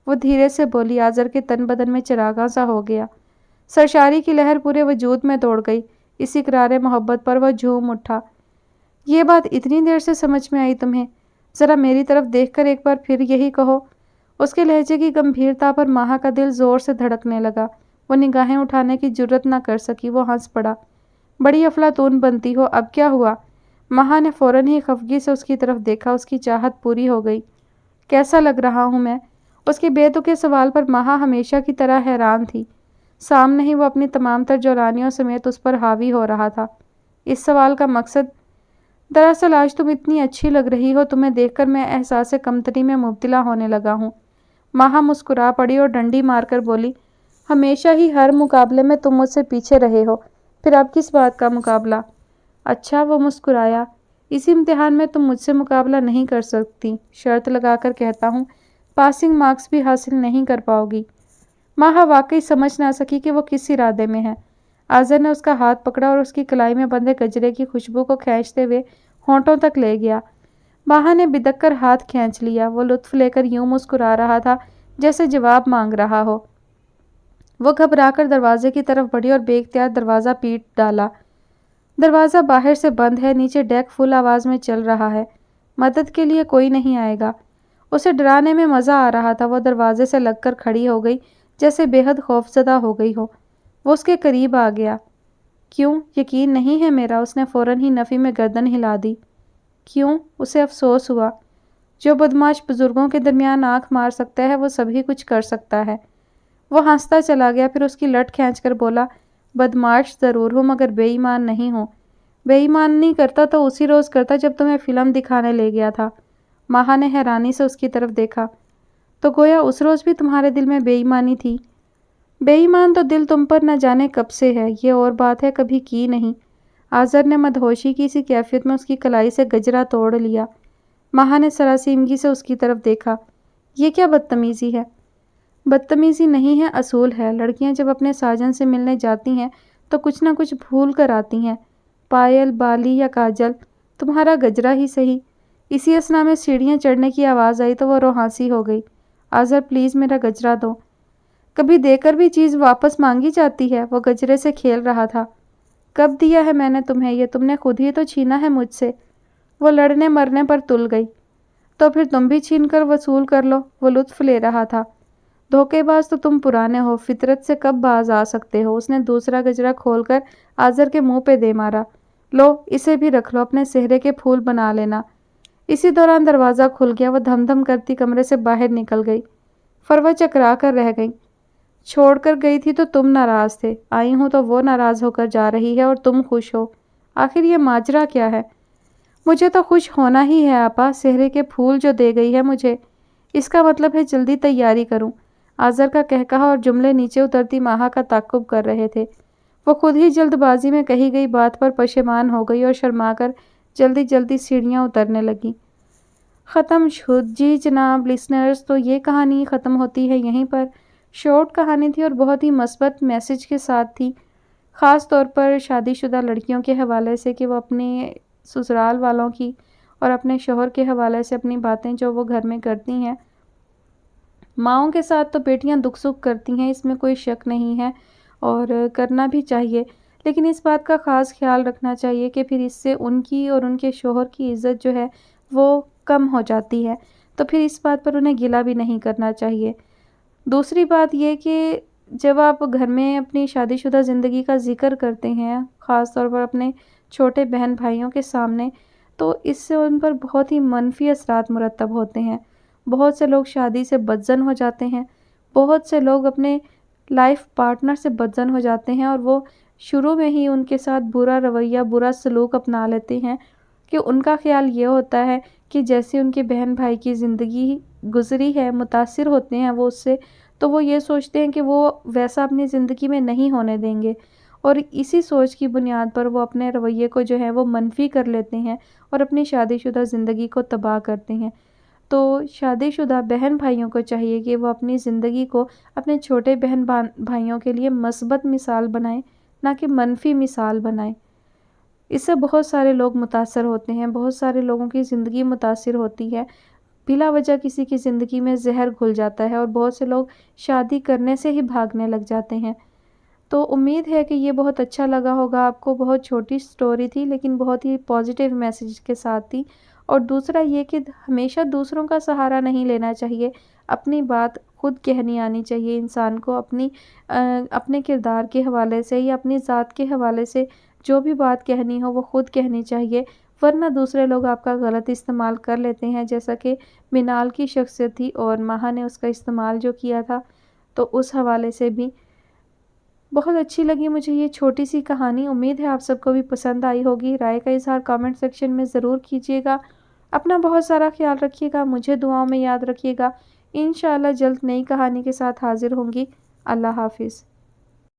وہ دھیرے سے بولی۔ آذر کے تن بدن میں چراغاں سا ہو گیا، سرشاری کی لہر پورے وجود میں دوڑ گئی۔ اس اقرار محبت پر وہ جھوم اٹھا۔ یہ بات اتنی دیر سے سمجھ میں آئی تمہیں؟ ذرا میری طرف دیکھ کر ایک بار پھر یہی کہو۔ اس کے لہجے کی گمبھیرتا پر ماہا کا دل زور سے دھڑکنے لگا۔ وہ نگاہیں اٹھانے کی جرت نہ کر سکی۔ وہ ہنس پڑا۔ بڑی افلاطون بنتی ہو، اب کیا ہوا؟ ماہا نے فوراً ہی خفگی سے اس کی طرف دیکھا۔ اس کی چاہت پوری ہو گئی۔ کیسا لگ رہا ہوں میں؟ اس کے بے تکے سوال پر ماہا ہمیشہ کی طرح حیران تھی۔ سامنے ہی وہ اپنی تمام تر جولانیوں سمیت اس پر حاوی ہو رہا تھا۔ اس سوال کا مقصد؟ دراصل آج تم اتنی اچھی لگ رہی ہو، تمہیں دیکھ کر میں احساس کمتری میں مبتلا ہونے لگا ہوں۔ ماہا مسکرا پڑی اور ڈنڈی مار کر بولی۔ ہمیشہ ہی ہر مقابلے میں تم مجھ سے پیچھے رہے ہو، پھر اب کس بات کا مقابلہ؟ اچھا، وہ مسکرایا۔ اس امتحان میں تم مجھ سے مقابلہ نہیں کر سکتی، شرط لگا کر کہتا ہوں، پاسنگ مارکس بھی حاصل نہیں کر پاؤ گی۔ ماہا واقعی سمجھ نہ سکی کہ وہ کس ارادے میں ہے۔ آذر نے اس کا ہاتھ پکڑا اور اس کی کلائی میں بندھے گجرے کی خوشبو کو کھینچتے ہوئے ہونٹوں تک لے گیا۔ ماہا نے بدک کر ہاتھ کھینچ لیا۔ وہ لطف لے کر یوں مسکرا رہا تھا جیسے جواب مانگ رہا ہو۔ وہ گھبرا کر دروازے کی طرف بڑھی اور بے اختیار دروازہ پیٹ ڈالا۔ دروازہ باہر سے بند ہے، نیچے ڈیک فل آواز میں چل رہا ہے، مدد کے لیے کوئی نہیں آئے گا۔ اسے ڈرانے میں مزہ آ رہا تھا۔ وہ دروازے سے لگ کر کھڑی ہو گئی جیسے بے حد خوفزدہ ہو گئی ہو۔ وہ اس کے قریب آ گیا۔ کیوں یقین نہیں ہے میرا؟ اس نے فوراً ہی نفی میں گردن ہلا دی۔ کیوں؟ اسے افسوس ہوا۔ جو بدمعاش بزرگوں کے درمیان آنکھ مار سکتا ہے وہ سبھی کچھ کر سکتا ہے۔ وہ ہنستا چلا گیا، پھر اس کی لٹ کھینچ کر بولا، بدمعاش ضرور ہوں مگر بے ایمان نہیں ہوں۔ بے ایمان نہیں کرتا تو اسی روز کرتا جب تمہیں فلم دکھانے لے گیا تھا۔ ماہا نے حیرانی سے اس کی طرف دیکھا۔ تو گویا اس روز بھی تمہارے دل میں بے ایمانی تھی؟ بے ایمان تو دل تم پر نہ جانے کب سے ہے، یہ اور بات ہے کبھی کی نہیں۔ آذر نے مدہوشی کی سی کیفیت میں اس کی کلائی سے گجرا توڑ لیا۔ ماہا نے سراسیمگی سے اس کی طرف دیکھا۔ یہ کیا بدتمیزی ہے؟ بدتمیزی نہیں ہے، اصول ہے۔ لڑکیاں جب اپنے ساجن سے ملنے جاتی ہیں تو کچھ نہ کچھ بھول کر آتی ہیں، پائل، بالی یا کاجل، تمہارا گجرا ہی صحیح۔ اسی اثنا میں سیڑھیاں چڑھنے کی آواز آئی تو وہ روحانسی ہو گئی۔ آذر پلیز میرا گجرا دو۔ کبھی دے کر بھی چیز واپس مانگی جاتی ہے؟ وہ گجرے سے کھیل رہا تھا۔ کب دیا ہے میں نے تمہیں یہ؟ تم نے خود ہی تو چھینا ہے مجھ سے۔ وہ لڑنے مرنے پر تل گئی۔ تو پھر تم بھی چھین کر وصول کر لو۔ وہ لطف لے رہا تھا۔ دھوکے باز تو تم پرانے ہو، فطرت سے کب باز آ سکتے ہو؟ اس نے دوسرا گجرا کھول کر آذر کے منہ پہ دے مارا۔ لو اسے بھی رکھ لو، اپنے سہرے کے پھول بنا لینا۔ اسی دوران دروازہ کھل گیا۔ وہ دھم دھم کرتی کمرے سے باہر نکل گئی۔ فروا چکرا کر رہ گئی۔ چھوڑ کر گئی تھی تو تم ناراض تھے، آئی ہوں تو وہ ناراض ہو کر جا رہی ہے اور تم خوش ہو۔ آخر یہ ماجرا کیا ہے؟ مجھے تو خوش ہونا ہی ہے آپا، سہرے کے پھول جو دے گئی ہے مجھے، اس کا مطلب ہے جلدی تیاری کروں۔ آذر کا کہا اور جملے نیچے اترتی ماہا کا تعقب کر رہے تھے۔ وہ خود ہی جلد بازی میں کہی گئی بات پر پشیمان ہو گئی اور شرما کر جلدی جلدی سیڑھیاں اترنے لگی۔ ختم شد جی جناب لسنرز، تو یہ کہانی ختم ہوتی ہے یہیں پر۔ شارٹ کہانی تھی اور بہت ہی مثبت میسج کے ساتھ تھی، خاص طور پر شادی شدہ لڑکیوں کے حوالے سے کہ وہ اپنے سسرال والوں کی اور اپنے شوہر کے حوالے سے اپنی باتیں جو وہ گھر میں کرتی ہیں۔ ماؤں کے ساتھ تو بیٹیاں دکھ سکھ کرتی ہیں، اس میں کوئی شک نہیں ہے اور کرنا بھی چاہیے، لیکن اس بات کا خاص خیال رکھنا چاہیے کہ پھر اس سے ان کی اور ان کے شوہر کی عزت جو ہے وہ کم ہو جاتی ہے، تو پھر اس بات پر انہیں گلہ بھی نہیں کرنا چاہیے۔ دوسری بات یہ کہ جب آپ گھر میں اپنی شادی شدہ زندگی کا ذکر کرتے ہیں، خاص طور پر اپنے چھوٹے بہن بھائیوں کے سامنے، تو اس سے ان پر بہت ہی منفی اثرات مرتب ہوتے ہیں۔ بہت سے لوگ شادی سے بدظن ہو جاتے ہیں، بہت سے لوگ اپنے لائف پارٹنر سے بدظن ہو جاتے ہیں، اور وہ شروع میں ہی ان کے ساتھ برا رویہ، برا سلوک اپنا لیتے ہیں، کہ ان کا خیال یہ ہوتا ہے کہ جیسے ان کے بہن بھائی کی زندگی گزری ہے، متاثر ہوتے ہیں وہ اس سے، تو وہ یہ سوچتے ہیں کہ وہ ویسا اپنی زندگی میں نہیں ہونے دیں گے، اور اسی سوچ کی بنیاد پر وہ اپنے رویے کو جو ہے وہ منفی کر لیتے ہیں اور اپنی شادی شدہ زندگی کو تباہ کرتے ہیں۔ تو شادی شدہ بہن بھائیوں کو چاہیے کہ وہ اپنی زندگی کو اپنے چھوٹے بہن بھائیوں کے لیے مثبت مثال بنائیں، نہ کہ منفی مثال بنائیں۔ اس سے بہت سارے لوگ متاثر ہوتے ہیں، بہت سارے لوگوں کی زندگی متاثر ہوتی ہے، بلا وجہ کسی کی زندگی میں زہر گھل جاتا ہے، اور بہت سے لوگ شادی کرنے سے ہی بھاگنے لگ جاتے ہیں۔ تو امید ہے کہ یہ بہت اچھا لگا ہوگا آپ کو۔ بہت چھوٹی سٹوری تھی لیکن بہت ہی پازیٹیو میسیج کے ساتھ تھی۔ اور دوسرا یہ کہ ہمیشہ دوسروں کا سہارا نہیں لینا چاہیے، اپنی بات خود کہنی آنی چاہیے انسان کو، اپنے کردار کے حوالے سے یا اپنی ذات کے حوالے سے جو بھی بات کہنی ہو وہ خود کہنی چاہیے، ورنہ دوسرے لوگ آپ کا غلط استعمال کر لیتے ہیں، جیسا کہ منال کی شخصیت تھی اور ماہا نے اس کا استعمال جو کیا تھا۔ تو اس حوالے سے بھی بہت اچھی لگی مجھے یہ چھوٹی سی کہانی۔ امید ہے آپ سب کو بھی پسند آئی ہوگی۔ رائے کا اظہار کامنٹ سیکشن میں ضرور کیجیے گا۔ اپنا بہت سارا خیال رکھیے گا، مجھے دعاؤں میں یاد رکھیے گا۔ انشاءاللہ جلد نئی کہانی کے ساتھ حاضر ہوں گی۔ اللہ حافظ۔